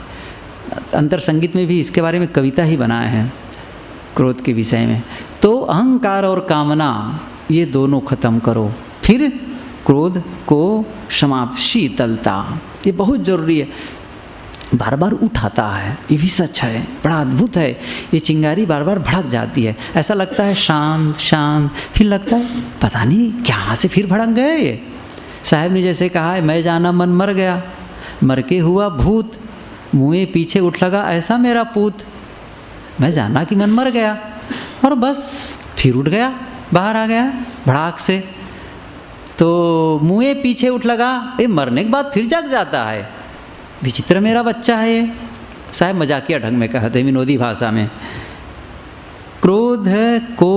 अंतर संगीत में भी इसके बारे में कविता ही बनाए हैं क्रोध के विषय में। तो अहंकार और कामना ये दोनों खत्म करो, फिर क्रोध को समाप्त। शीतलता ये बहुत ज़रूरी है, बार बार उठाता है, ये भी सच है, बड़ा अद्भुत है। ये चिंगारी बार बार भड़क जाती है, ऐसा लगता है शांत शांत, फिर लगता है पता नहीं क्या से फिर भड़क गए। ये साहब ने जैसे कहा है, मैं जाना मन मर गया, मर के हुआ भूत, मुँह पीछे उठ लगा ऐसा मेरा पूत। मैं जाना कि मन मर गया और बस फिर उठ गया, बाहर आ गया भड़ाक से। तो मुँह पीछे उठ लगा, ये मरने के बाद फिर जग जाता है। विचित्र मेरा बच्चा है ये, साहब मजाकिया ढंग में कहते हैं विनोदी भाषा में। क्रोध को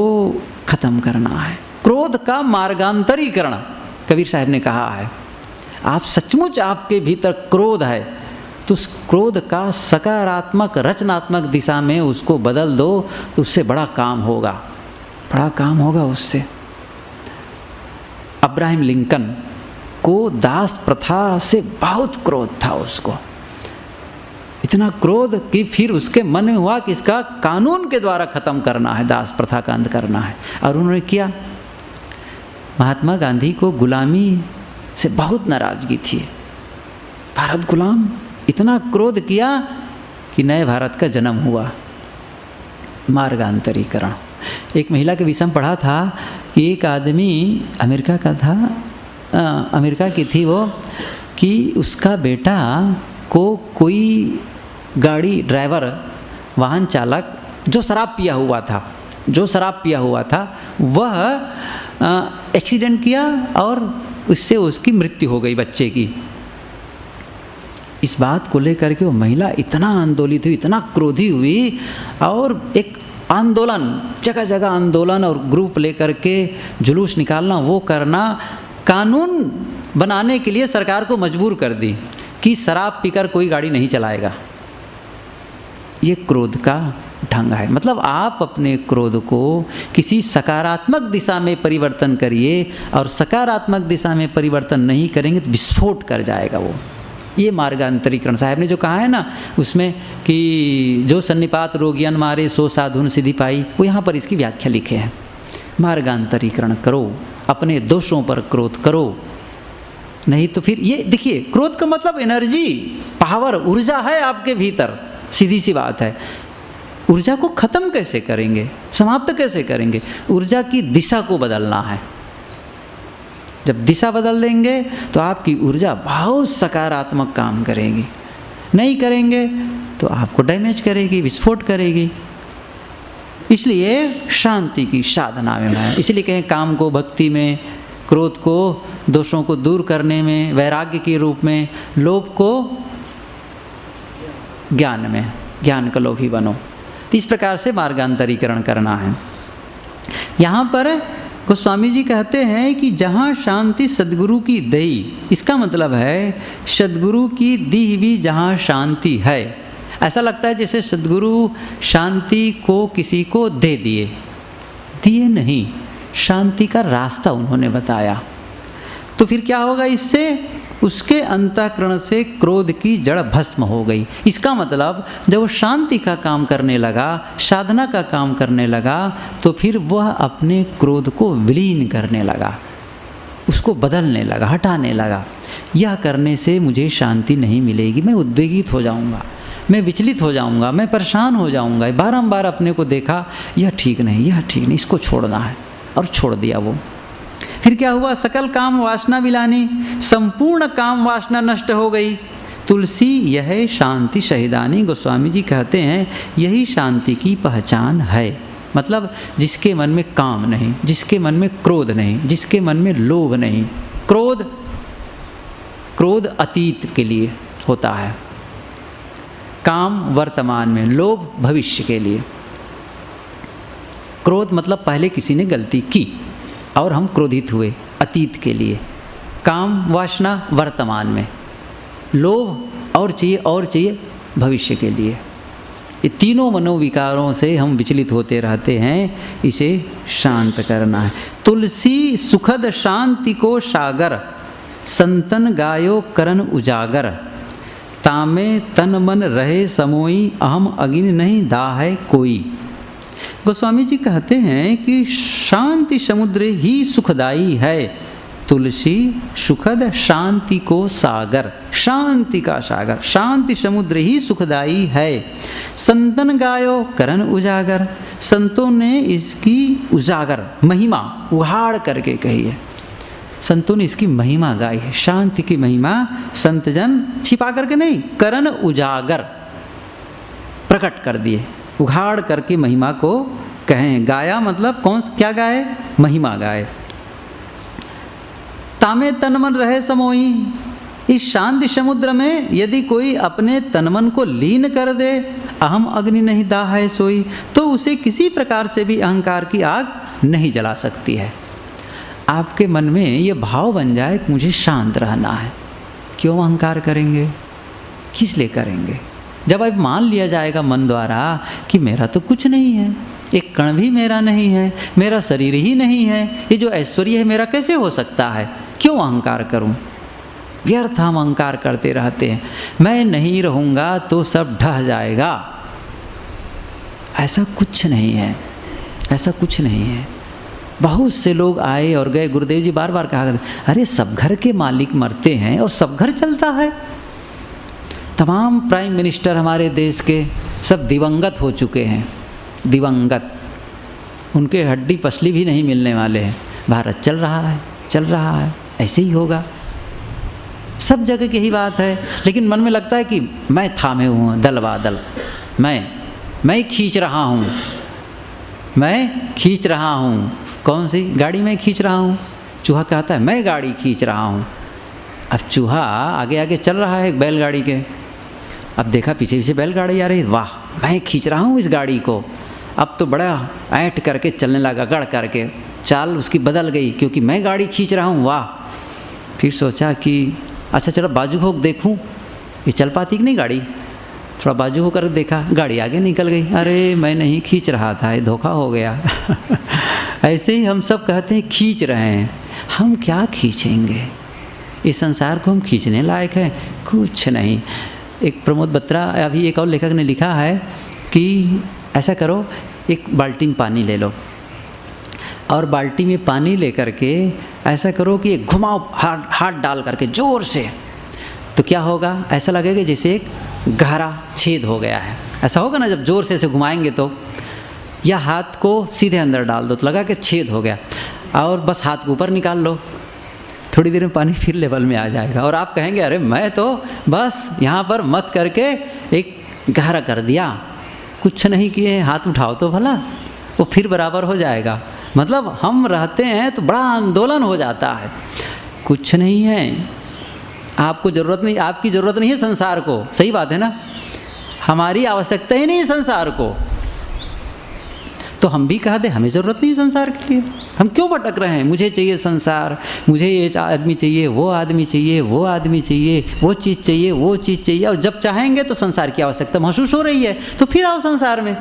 ख़त्म करना है, क्रोध का मार्गांतरीकरण कबीर साहब ने कहा है। आप सचमुच आपके भीतर क्रोध है तो उस क्रोध का सकारात्मक रचनात्मक दिशा में उसको बदल दो, तो उससे बड़ा काम होगा, बड़ा काम होगा उससे। अब्राहम लिंकन को दास प्रथा से बहुत क्रोध था उसको, इतना क्रोध कि फिर उसके मन में हुआ कि इसका कानून के द्वारा ख़त्म करना है, दास प्रथा का अंत करना है, और उन्होंने किया। महात्मा गांधी को गुलामी से बहुत नाराज़गी थी, भारत गुलाम, इतना क्रोध किया कि नए भारत का जन्म हुआ। मार्गांतरीकरण। एक महिला के विषय में पढ़ा था कि एक आदमी अमेरिका का था, अमेरिका की थी वो, कि उसका बेटा को कोई गाड़ी ड्राइवर वाहन चालक जो शराब पिया हुआ था वह एक्सीडेंट किया और उससे उसकी मृत्यु हो गई बच्चे की। इस बात को लेकर के वो महिला इतना आंदोलित हुई, इतना क्रोधी हुई, और एक आंदोलन, जगह जगह आंदोलन और ग्रुप लेकर के जुलूस निकालना, वो करना, कानून बनाने के लिए सरकार को मजबूर कर दी कि शराब पीकर कोई गाड़ी नहीं चलाएगा। ये क्रोध का ढंग है। मतलब आप अपने क्रोध को किसी सकारात्मक दिशा में परिवर्तन करिए, और सकारात्मक दिशा में परिवर्तन नहीं करेंगे तो विस्फोट कर जाएगा वो। ये मार्गांतरीकरण साहब ने जो कहा है ना उसमें कि जो सन्निपात रोगियन मारे सो साधुन सिद्धि पाई, वो यहाँ पर इसकी व्याख्या लिखे हैं। मार्गांतरीकरण करो, अपने दोषों पर क्रोध करो, नहीं तो फिर ये देखिए, क्रोध का मतलब एनर्जी, पावर, ऊर्जा है आपके भीतर, सीधी सी बात है। ऊर्जा को ख़त्म कैसे करेंगे, समाप्त कैसे करेंगे? ऊर्जा की दिशा को बदलना है। जब दिशा बदल देंगे तो आपकी ऊर्जा बहुत सकारात्मक काम करेगी। नहीं करेंगे तो आपको डैमेज करेगी, विस्फोट करेगी। इसलिए शांति की साधना में मैं, इसलिए कहें काम को भक्ति में, क्रोध को दोषों को दूर करने में, वैराग्य के रूप में, लोभ को ज्ञान में, ज्ञान का लोभी बनो। तो इस प्रकार से मार्गांतरीकरण करना है। यहाँ पर गोस्वामी जी कहते हैं कि जहाँ शांति सद्गुरु की दई, इसका मतलब है सद्गुरु की दी हुई जहाँ शांति है, ऐसा लगता है जैसे सद्गुरु शांति को किसी को दे दिए नहीं, शांति का रास्ता उन्होंने बताया। तो फिर क्या होगा इससे? उसके अंतःकरण से क्रोध की जड़ भस्म हो गई। इसका मतलब जब वो शांति का काम करने लगा, साधना का काम करने लगा, तो फिर वह अपने क्रोध को विलीन करने लगा, उसको बदलने लगा, हटाने लगा। यह करने से मुझे शांति नहीं मिलेगी, मैं उद्वेगित हो जाऊंगा, मैं विचलित हो जाऊंगा, मैं परेशान हो जाऊंगा। बारंबार अपने को देखा, यह ठीक नहीं, यह ठीक नहीं, इसको छोड़ना है, और छोड़ दिया वो। फिर क्या हुआ? सकल काम वासना विलानी, संपूर्ण काम वासना नष्ट हो गई। तुलसी यह शांति शहीदानी, गोस्वामी जी कहते हैं यही शांति की पहचान है। मतलब जिसके मन में काम नहीं, जिसके मन में क्रोध नहीं, जिसके मन में लोभ नहीं। क्रोध अतीत के लिए होता है, काम वर्तमान में, लोभ भविष्य के लिए। क्रोध मतलब पहले किसी ने गलती की और हम क्रोधित हुए, अतीत के लिए। काम वासना वर्तमान में, लोभ और चाहिए भविष्य के लिए। ये तीनों मनोविकारों से हम विचलित होते रहते हैं, इसे शांत करना है। तुलसी सुखद शांति को सागर, संतन गायो करन उजागर। तामे तन मन रहे समोई, अहम अग्नि नहीं दाहे कोई। गोस्वामी जी कहते हैं कि शांति समुद्र ही सुखदाई है। तुलसी सुखद शांति को सागर, शांति का सागर, शांति समुद्र ही सुखदाई है। संतन गायो करन उजागर, संतों ने इसकी उजागर महिमा उहाड़ करके कही है। संतों ने इसकी महिमा गाई है, शांति की महिमा। संतजन छिपा करके नहीं, करन उजागर, प्रकट कर दिए, उघाड़ करके महिमा को कहें। गाया मतलब कौन, क्या गाए? महिमा गाए। तामे तन मन रहे समोई, इस शांति समुद्र में यदि कोई अपने तन मन को लीन कर दे, अहम अग्नि नहीं दाहे सोई, तो उसे किसी प्रकार से भी अहंकार की आग नहीं जला सकती है। आपके मन में ये भाव बन जाए कि मुझे शांत रहना है, क्यों अहंकार करेंगे, किस लिए करेंगे? जब अब मान लिया जाएगा मन द्वारा कि मेरा तो कुछ नहीं है, एक कण भी मेरा नहीं है, मेरा शरीर ही नहीं है, ये जो ऐश्वर्य है मेरा कैसे हो सकता है, क्यों अहंकार करूं? व्यर्थ हम अहंकार करते रहते हैं। मैं नहीं रहूँगा तो सब ढह जाएगा। ऐसा कुछ नहीं है, ऐसा कुछ नहीं है। बहुत से लोग आए और गए। गुरुदेव जी बार बार कहा करते, अरे सब घर के मालिक मरते हैं और सब घर चलता है। तमाम प्राइम मिनिस्टर हमारे देश के सब दिवंगत हो चुके हैं, दिवंगत। उनके हड्डी पसली भी नहीं मिलने वाले हैं। भारत चल रहा है, चल रहा है, ऐसे ही होगा। सब जगह की यही बात है। लेकिन मन में लगता है कि मैं थामे हुआ हूँ, दल बादल, मैं खींच रहा हूँ, मैं खींच रहा हूँ। कौन सी गाड़ी मैं खींच रहा हूँ? चूहा कहता है मैं गाड़ी खींच रहा हूँ। अब चूहा आगे आगे चल रहा है एक बैलगाड़ी के। अब देखा पीछे पीछे बैलगाड़ी आ रही है, वाह मैं खींच रहा हूँ इस गाड़ी को। अब तो बड़ा ऐंठ करके चलने लगा, गड़ करके चाल उसकी बदल गई, क्योंकि मैं गाड़ी खींच रहा हूँ। वाह। फिर सोचा कि अच्छा चलो बाजू होकर देखूँ ये चल पाती कि नहीं गाड़ी। थोड़ा बाजू होकर देखा, गाड़ी आगे निकल गई। अरे मैं नहीं खींच रहा था, ये धोखा हो गया। ऐसे ही हम सब कहते हैं खींच रहे हैं। हम क्या खींचेंगे? इस संसार को हम खींचने लायक हैं? कुछ नहीं। एक प्रमोद बत्रा, अभी एक और लेखक ने लिखा है कि ऐसा करो, एक बाल्टी में पानी ले लो और बाल्टी में पानी ले करके ऐसा करो कि एक घुमाओ हाथ डाल करके ज़ोर से, तो क्या होगा? ऐसा लगेगा जैसे एक गहरा छेद हो गया है। ऐसा होगा ना जब ज़ोर से ऐसे घुमाएंगे तो। या हाथ को सीधे अंदर डाल दो तो लगा कि छेद हो गया, और बस हाथ को ऊपर निकाल लो, थोड़ी देर में पानी फिर लेवल में आ जाएगा। और आप कहेंगे अरे मैं तो बस यहाँ पर मत करके एक गहरा कर दिया, कुछ नहीं किए, हाथ उठाओ तो भला, वो फिर बराबर हो जाएगा। मतलब हम रहते हैं तो बड़ा आंदोलन हो जाता है। कुछ नहीं है, आपको ज़रूरत नहीं, आपकी ज़रूरत नहीं है संसार को, सही बात है ना, हमारी आवश्यकता ही नहीं है संसार को, तो हम भी कह दें हमें ज़रूरत नहीं है संसार के लिए, हम क्यों भटक रहे हैं, मुझे चाहिए संसार, मुझे ये आदमी चाहिए, वो आदमी चाहिए, वो आदमी चाहिए, वो चीज़ चाहिए, वो चीज़ चाहिए, और जब चाहेंगे तो संसार की आवश्यकता महसूस हो रही है तो फिर आओ संसार में।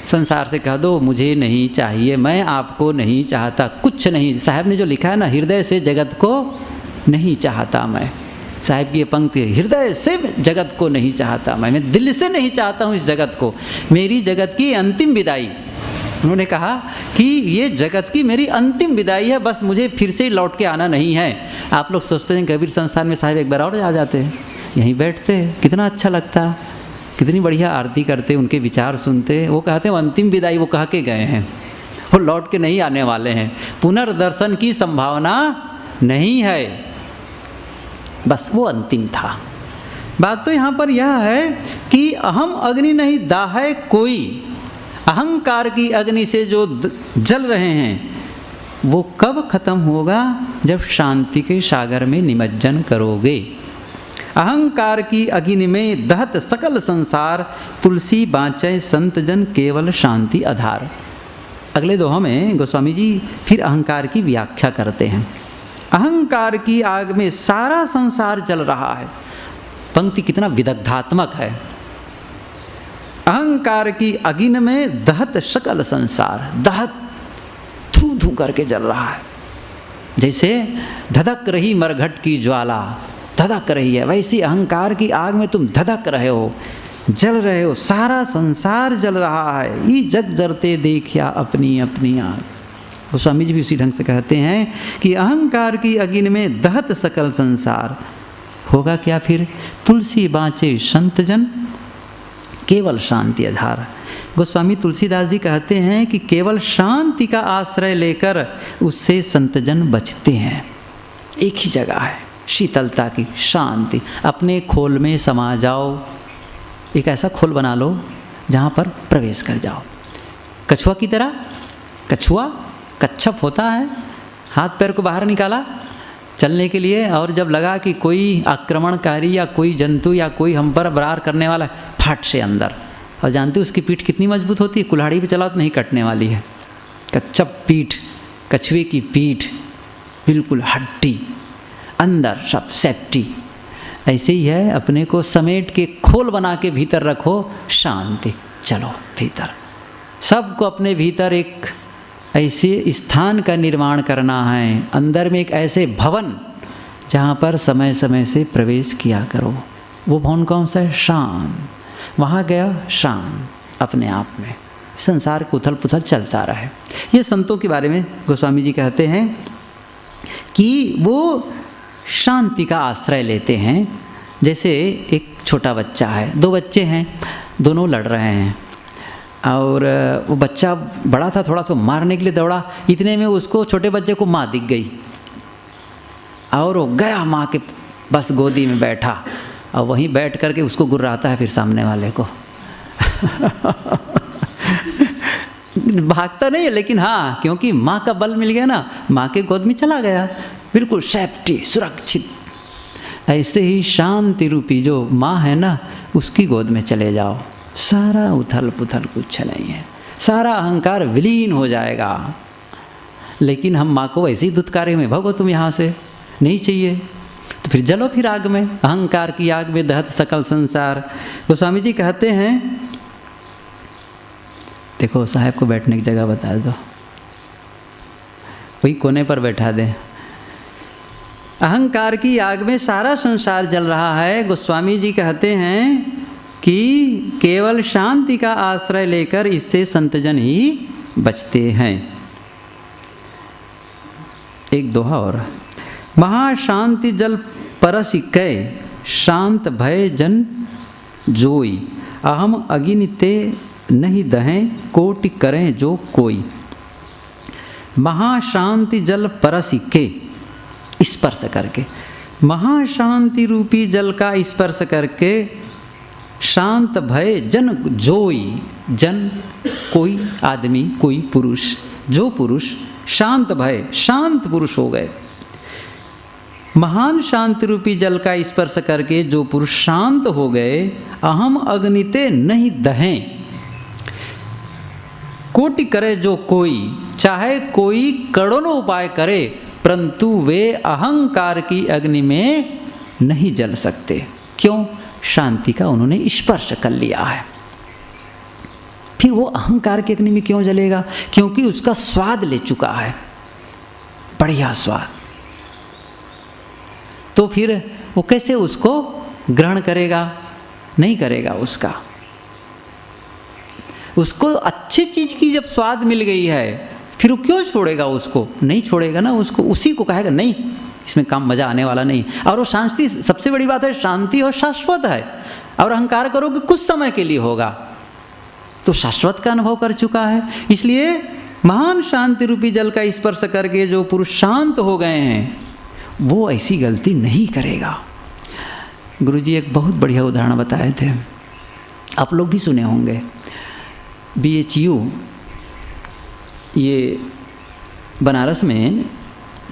संसार से कह दो मुझे नहीं चाहिए, मैं आपको नहीं चाहता, कुछ नहीं। साहब ने जो लिखा है ना, हृदय से जगत को नहीं चाहता मैं, साहब की ये पंक्ति है, हृदय से जगत को नहीं चाहता मैं दिल से नहीं चाहता हूँ इस जगत को, मेरी जगत की अंतिम विदाई। उन्होंने कहा कि ये जगत की मेरी अंतिम विदाई है, बस मुझे फिर से लौट के आना नहीं है। आप लोग सोचते हैं कबीर संस्थान में साहब एक बार और आ जाते हैं, यहीं बैठते, कितना अच्छा लगता, कितनी बढ़िया आरती करते, उनके विचार सुनते। वो कहते हैं अंतिम विदाई वो कह के गए हैं, वो लौट के नहीं आने वाले हैं, पुनर्दर्शन की संभावना नहीं है, बस वो अंतिम था। बात तो यहाँ पर यह है कि अहम अग्नि नहीं दाहै कोई, अहंकार की अग्नि से जो जल रहे हैं वो कब खत्म होगा, जब शांति के सागर में निमज्जन करोगे। अहंकार की अग्नि में दहत सकल संसार, तुलसी बाँचै संत जन केवल शांति आधार। अगले दोहा में गोस्वामी जी फिर अहंकार की व्याख्या करते हैं। अहंकार की आग में सारा संसार जल रहा है। पंक्ति कितना विदग्धात्मक है। अहंकार की अग्नि में दहत सकल संसार, दहत धू धू करके जल रहा है, जैसे धधक रही मरघट की ज्वाला धधक रही है, वैसी अहंकार की आग में तुम धधक रहे हो, जल रहे हो, सारा संसार जल रहा है। ये जग जरते देखिया अपनी अपनी आग। गोस्वामी जी भी उसी ढंग से कहते हैं कि अहंकार की अग्नि में दहत सकल संसार, होगा क्या फिर, तुलसी बाँचे संत जन केवल शांति आधार। गोस्वामी तुलसीदास जी कहते हैं कि केवल शांति का आश्रय लेकर उससे संतजन बचते हैं। एक ही जगह है शीतलता की, शांति। अपने खोल में समा जाओ, एक ऐसा खोल बना लो जहाँ पर प्रवेश कर जाओ। कछुआ की तरह, कछुआ कच्छप होता है, हाथ पैर को बाहर निकाला चलने के लिए, और जब लगा कि कोई आक्रमणकारी या कोई जंतु या कोई हम पर बरार करने वाला, फट से अंदर। और जानते हो उसकी पीठ कितनी मजबूत होती है, कुल्हाड़ी पे चलाओ तो नहीं कटने वाली है। कच्छप पीठ, कछुए की पीठ बिल्कुल हड्डी, अंदर सब सेफ्टी। ऐसे ही है, अपने को समेट के खोल बना के भीतर रखो, शांति। चलो भीतर, सबको अपने भीतर एक ऐसे स्थान का निर्माण करना है, अंदर में एक ऐसे भवन जहाँ पर समय समय से प्रवेश किया करो। वो भवन कौन सा है, शांत। वहाँ गया शांत अपने आप में, संसार को उथल पुथल चलता रहे। ये संतों के बारे में गोस्वामी जी कहते हैं कि वो शांति का आश्रय लेते हैं। जैसे एक छोटा बच्चा है, दो बच्चे हैं, दोनों लड़ रहे हैं, और वो बच्चा बड़ा था, थोड़ा सा मारने के लिए दौड़ा, इतने में उसको, छोटे बच्चे को माँ दिख गई, और वो गया माँ के बस गोदी में बैठा, और वहीं बैठ करके उसको गुर्राता है फिर सामने वाले को। भागता नहीं है, लेकिन हाँ, क्योंकि माँ का बल मिल गया ना, माँ के गोद में चला गया, बिल्कुल सेफ्टी, सुरक्षित। ऐसे ही शांति रूपी जो माँ है ना, उसकी गोद में चले जाओ, सारा उथल पुथल कुछ नहीं है, सारा अहंकार विलीन हो जाएगा। लेकिन हम माँ को वैसे ही दुत्कारे में, भगो तुम यहाँ से, नहीं चाहिए, तो फिर जलो फिर आग में, अहंकार की आग में दहत सकल संसार। गोस्वामी जी कहते हैं, देखो साहब को बैठने की जगह बता दो, वही कोने पर बैठा दें। अहंकार की आग में सारा संसार जल रहा है। गोस्वामी जी कहते हैं कि केवल शांति का आश्रय लेकर इससे संतजन ही बचते हैं। एक दोहा और, महाशांति जल परस कै, शांत भय जन जोई, अहम अग्नि ते नहीं दहें, कोटि करें जो कोई। महाशांति जल परस के, स्पर्श करके, महाशांति रूपी जल का स्पर्श करके शांत भय जन जोई, जन कोई आदमी, कोई पुरुष, जो पुरुष शांत भय, शांत पुरुष हो गए। महान शांति रूपी जल का स्पर्श करके जो पुरुष शांत हो गए, अहम अग्निते नहीं दहें। कोटि करे जो कोई, चाहे कोई करोड़ों उपाय करे, परंतु वे अहंकार की अग्नि में नहीं जल सकते। क्यों? शांति का उन्होंने स्पर्श कर लिया है। फिर वो अहंकार की अग्नि में क्यों जलेगा? क्योंकि उसका स्वाद ले चुका है, बढ़िया स्वाद। तो फिर वो कैसे उसको ग्रहण करेगा? नहीं करेगा। उसको अच्छी चीज़ की जब स्वाद मिल गई है, फिर वो क्यों छोड़ेगा? उसको नहीं छोड़ेगा ना, उसको उसी को कहेगा नहीं, इसमें काम मज़ा आने वाला नहीं। और वो शांति, सबसे बड़ी बात है शांति और शाश्वत है। और अहंकार करोगे कुछ समय के लिए होगा, तो शाश्वत का अनुभव कर चुका है। इसलिए महान शांति रूपी जल का स्पर्श करके जो पुरुष शांत हो गए हैं, वो ऐसी गलती नहीं करेगा। गुरुजी एक बहुत बढ़िया उदाहरण बताए थे, आप लोग भी सुने होंगे। BHU, ये बनारस में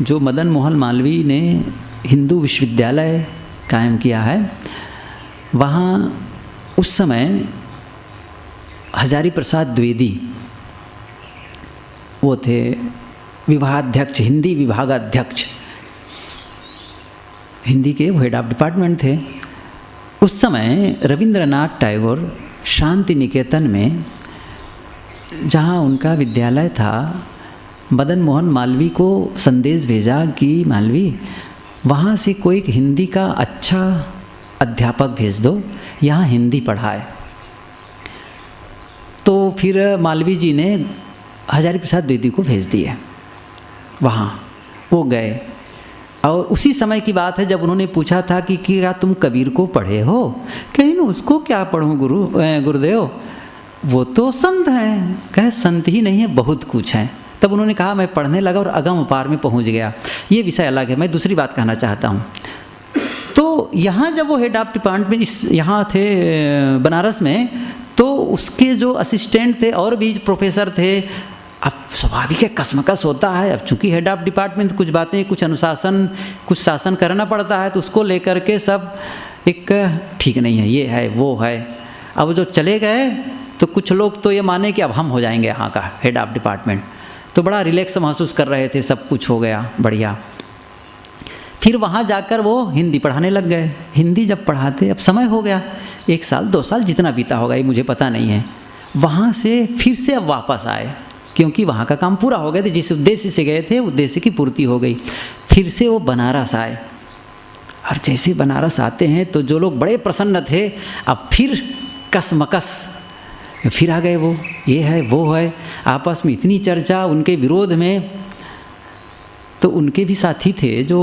जो मदन मोहन मालवीय ने हिंदू विश्वविद्यालय कायम किया है, वहाँ उस समय हजारी प्रसाद द्विवेदी वो थे विभागाध्यक्ष, हिंदी विभागाध्यक्ष, हिंदी के वो हेड ऑफ डिपार्टमेंट थे। उस समय रविंद्रनाथ टैगोर शांति निकेतन में, जहाँ उनका विद्यालय था, मदन मोहन मालवीय को संदेश भेजा कि मालवीय, वहाँ से कोई एक हिंदी का अच्छा अध्यापक भेज दो, यहाँ हिंदी पढ़ाए। तो फिर मालवीय जी ने हजारी प्रसाद द्विवेदी को भेज दिए वहाँ। वो गए और उसी समय की बात है जब उन्होंने पूछा था कि क्या तुम कबीर को पढ़े हो? कहीं ना उसको क्या पढ़ूँ गुरुदेव, वो तो संत हैं। कहे संत ही नहीं है, बहुत कुछ है। तब उन्होंने कहा मैं पढ़ने लगा और अगम अपार में पहुंच गया। ये विषय अलग है, मैं दूसरी बात कहना चाहता हूँ। तो यहाँ जब वो हेड ऑफ डिपार्टमेंट यहाँ थे बनारस में, तो उसके जो असिस्टेंट थे और भी प्रोफेसर थे। अब स्वाभाविक है, कसमकस होता है। अब चूँकि हेड ऑफ डिपार्टमेंट कुछ बातें, कुछ अनुशासन, कुछ शासन करना पड़ता है, तो उसको लेकर के सब एक ठीक नहीं है, ये है वो है। अब जो चले गए तो कुछ लोग तो ये माने कि अब हम हो जाएंगे यहाँ का हेड ऑफ डिपार्टमेंट, तो बड़ा रिलैक्स महसूस कर रहे थे, सब कुछ हो गया बढ़िया। फिर वहाँ जाकर वो हिंदी पढ़ाने लग गए। हिंदी जब पढ़ाते, अब समय हो गया, 1 साल 2 साल जितना बीता होगा ये मुझे पता नहीं है। वहाँ से फिर से अब वापस आए, क्योंकि वहाँ का काम पूरा हो गया था, जिस उद्देश्य से गए थे उद्देश्य की पूर्ति हो गई। फिर से वो बनारस आए, और जैसे बनारस आते हैं तो जो लोग बड़े प्रसन्न थे, अब फिर कसमकस फिर आ गए। वो ये है वो है, आपस में इतनी चर्चा उनके विरोध में। तो उनके भी साथी थे जो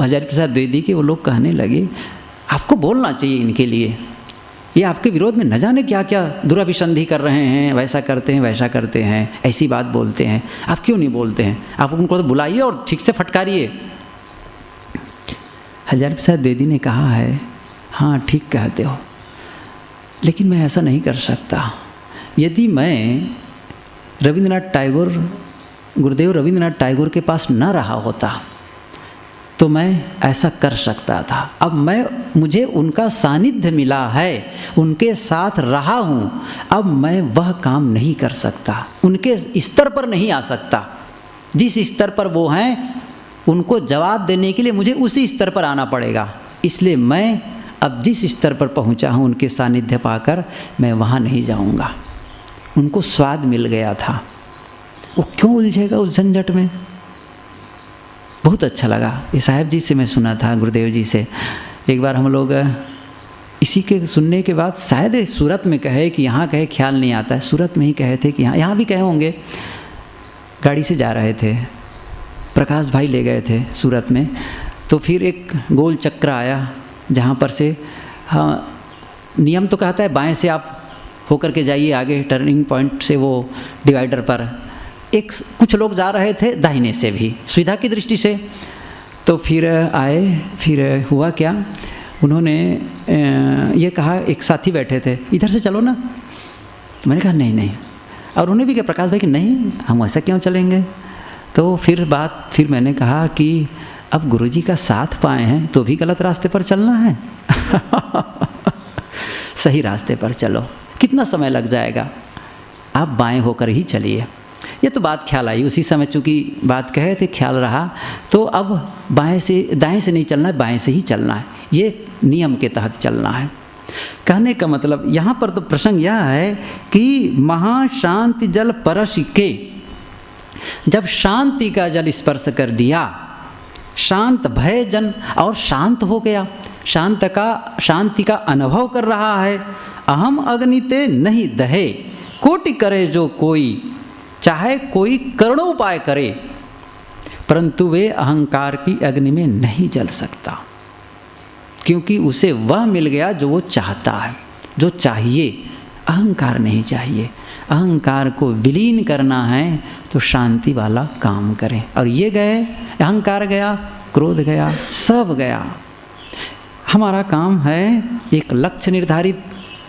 हजारी प्रसाद द्विवेदी के, वो लोग कहने लगे आपको बोलना चाहिए इनके लिए, ये आपके विरोध में न जाने क्या क्या दुराभिसंधि कर रहे हैं, वैसा करते हैं वैसा करते हैं, ऐसी बात बोलते हैं, आप क्यों नहीं बोलते हैं? आप उनको तो बुलाइए और ठीक से फटकारिए। हजारी प्रसाद द्विवेदी ने कहा है, हाँ ठीक कहते हो, लेकिन मैं ऐसा नहीं कर सकता। यदि मैं गुरुदेव रविंद्रनाथ टैगोर के पास न रहा होता तो मैं ऐसा कर सकता था। अब मुझे उनका सानिध्य मिला है, उनके साथ रहा हूँ, अब मैं वह काम नहीं कर सकता, उनके स्तर पर नहीं आ सकता। जिस स्तर पर वो हैं उनको जवाब देने के लिए मुझे उसी स्तर पर आना पड़ेगा। इसलिए मैं अब जिस स्तर पर पहुँचा हूँ उनके सानिध्य पाकर, मैं वहाँ नहीं जाऊँगा। उनको स्वाद मिल गया था, वो क्यों उलझेगा उस झंझट में। बहुत अच्छा लगा। ये साहब जी से मैं सुना था, गुरुदेव जी से। एक बार हम लोग इसी के सुनने के बाद, शायद सूरत में कहे कि यहाँ कहे, ख्याल नहीं आता है, सूरत में ही कहे थे कि यहाँ भी कहे होंगे। गाड़ी से जा रहे थे, प्रकाश भाई ले गए थे सूरत में। तो फिर एक गोल चक्र आया जहाँ पर से, हाँ नियम तो कहता है बाएं से आप होकर के जाइए आगे, टर्निंग पॉइंट से वो डिवाइडर पर। कुछ लोग जा रहे थे दाहिने से भी, सुविधा की दृष्टि से। तो फिर आए, फिर हुआ क्या, उन्होंने ये कहा, एक साथी बैठे थे, इधर से चलो ना। तो मैंने कहा नहीं नहीं, और उन्हें भी कहा प्रकाश भाई कि नहीं हम ऐसा क्यों चलेंगे। तो फिर मैंने कहा कि अब गुरुजी का साथ पाए हैं तो भी गलत रास्ते पर चलना है सही रास्ते पर चलो, कितना समय लग जाएगा, आप बाएं होकर ही चलिए। ये तो बात ख्याल आई उसी समय, चूँकि बात कहे थे ख्याल रहा, तो अब दाएं से नहीं चलना है, बाएं से ही चलना है, ये नियम के तहत चलना है। कहने का मतलब यहाँ पर तो प्रसंग यह है कि महाशांति जल परश के, जब शांति का जल स्पर्श कर दिया, शांत भय जन, और शांत हो गया, शांति का अनुभव कर रहा है। अहम अग्निते नहीं दहे, कोटि करे जो कोई, चाहे कोई करोड़ों उपाय करे, परंतु वे अहंकार की अग्नि में नहीं जल सकता, क्योंकि उसे वह मिल गया जो वो चाहता है, जो चाहिए। अहंकार नहीं चाहिए, अहंकार को विलीन करना है तो शांति वाला काम करें। और ये गए, अहंकार गया, क्रोध गया, सब गया। हमारा काम है एक लक्ष्य निर्धारित,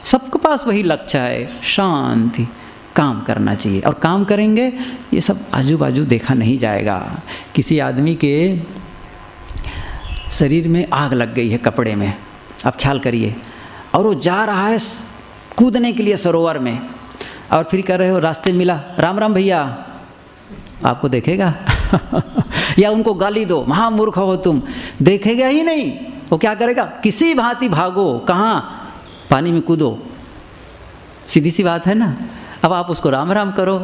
सबके पास वही लक्ष्य है, शांति, काम करना चाहिए। और काम करेंगे, ये सब आजू बाजू देखा नहीं जाएगा। किसी आदमी के शरीर में आग लग गई है कपड़े में, आप ख्याल करिए, और वो जा रहा है कूदने के लिए सरोवर में, और फिर कह रहे हो रास्ते मिला, राम राम भैया, आपको देखेगा या उनको गाली दो, महामूर्ख हो तुम, देखेगा ही नहीं। वो क्या करेगा, किसी भांति भागो, कहाँ, पानी में कूदो, सीधी सी बात है ना। अब आप उसको राम राम करो,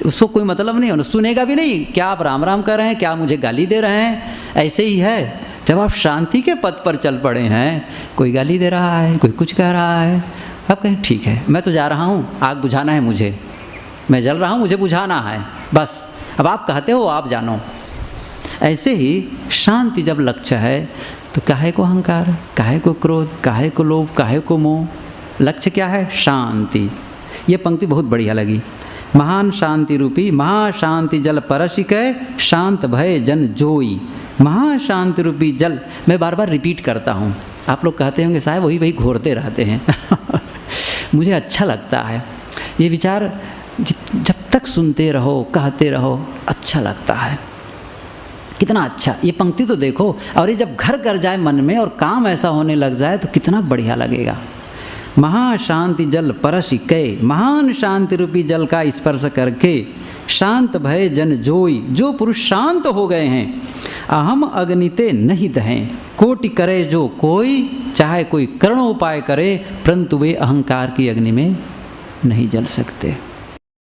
उसको कोई मतलब नहीं, उन्हें सुनेगा भी नहीं, क्या आप राम राम कर रहे हैं, क्या मुझे गाली दे रहे हैं। ऐसे ही है, जब आप शांति के पथ पर चल पड़े हैं, कोई गाली दे रहा है, कोई कुछ कह रहा है, आप कहें ठीक है, मैं तो जा रहा हूँ, आग बुझाना है मुझे, मैं जल रहा हूँ, मुझे बुझाना है, बस अब आप कहते हो आप जानो। ऐसे ही शांति जब लक्ष्य है तो काहे को अहंकार, काहे को क्रोध, काहे को लोभ, काहे को मोह, लक्ष्य क्या है, शांति। ये पंक्ति बहुत बढ़िया लगी। महान शांति रूपी महाशांति जल परशिकै, शांत भय जन जोई। महाशांति रूपी जल, मैं बार बार रिपीट करता हूँ, आप लोग कहते होंगे साहब वही घोरते रहते हैं मुझे अच्छा लगता है ये विचार, जब तक सुनते रहो, कहते रहो, अच्छा लगता है। कितना अच्छा, ये पंक्ति तो देखो, और ये जब घर कर जाए मन में और काम ऐसा होने लग जाए तो कितना बढ़िया लगेगा। महाशांति जल परशिकै, महान शांति रूपी जल का स्पर्श करके, शांत भय जन जोई, जो पुरुष शांत हो गए हैं। अहम अग्निते नहीं दहें, कोटि करे जो कोई, चाहे कोई करोड़ों उपाय करे, परंतु वे अहंकार की अग्नि में नहीं जल सकते।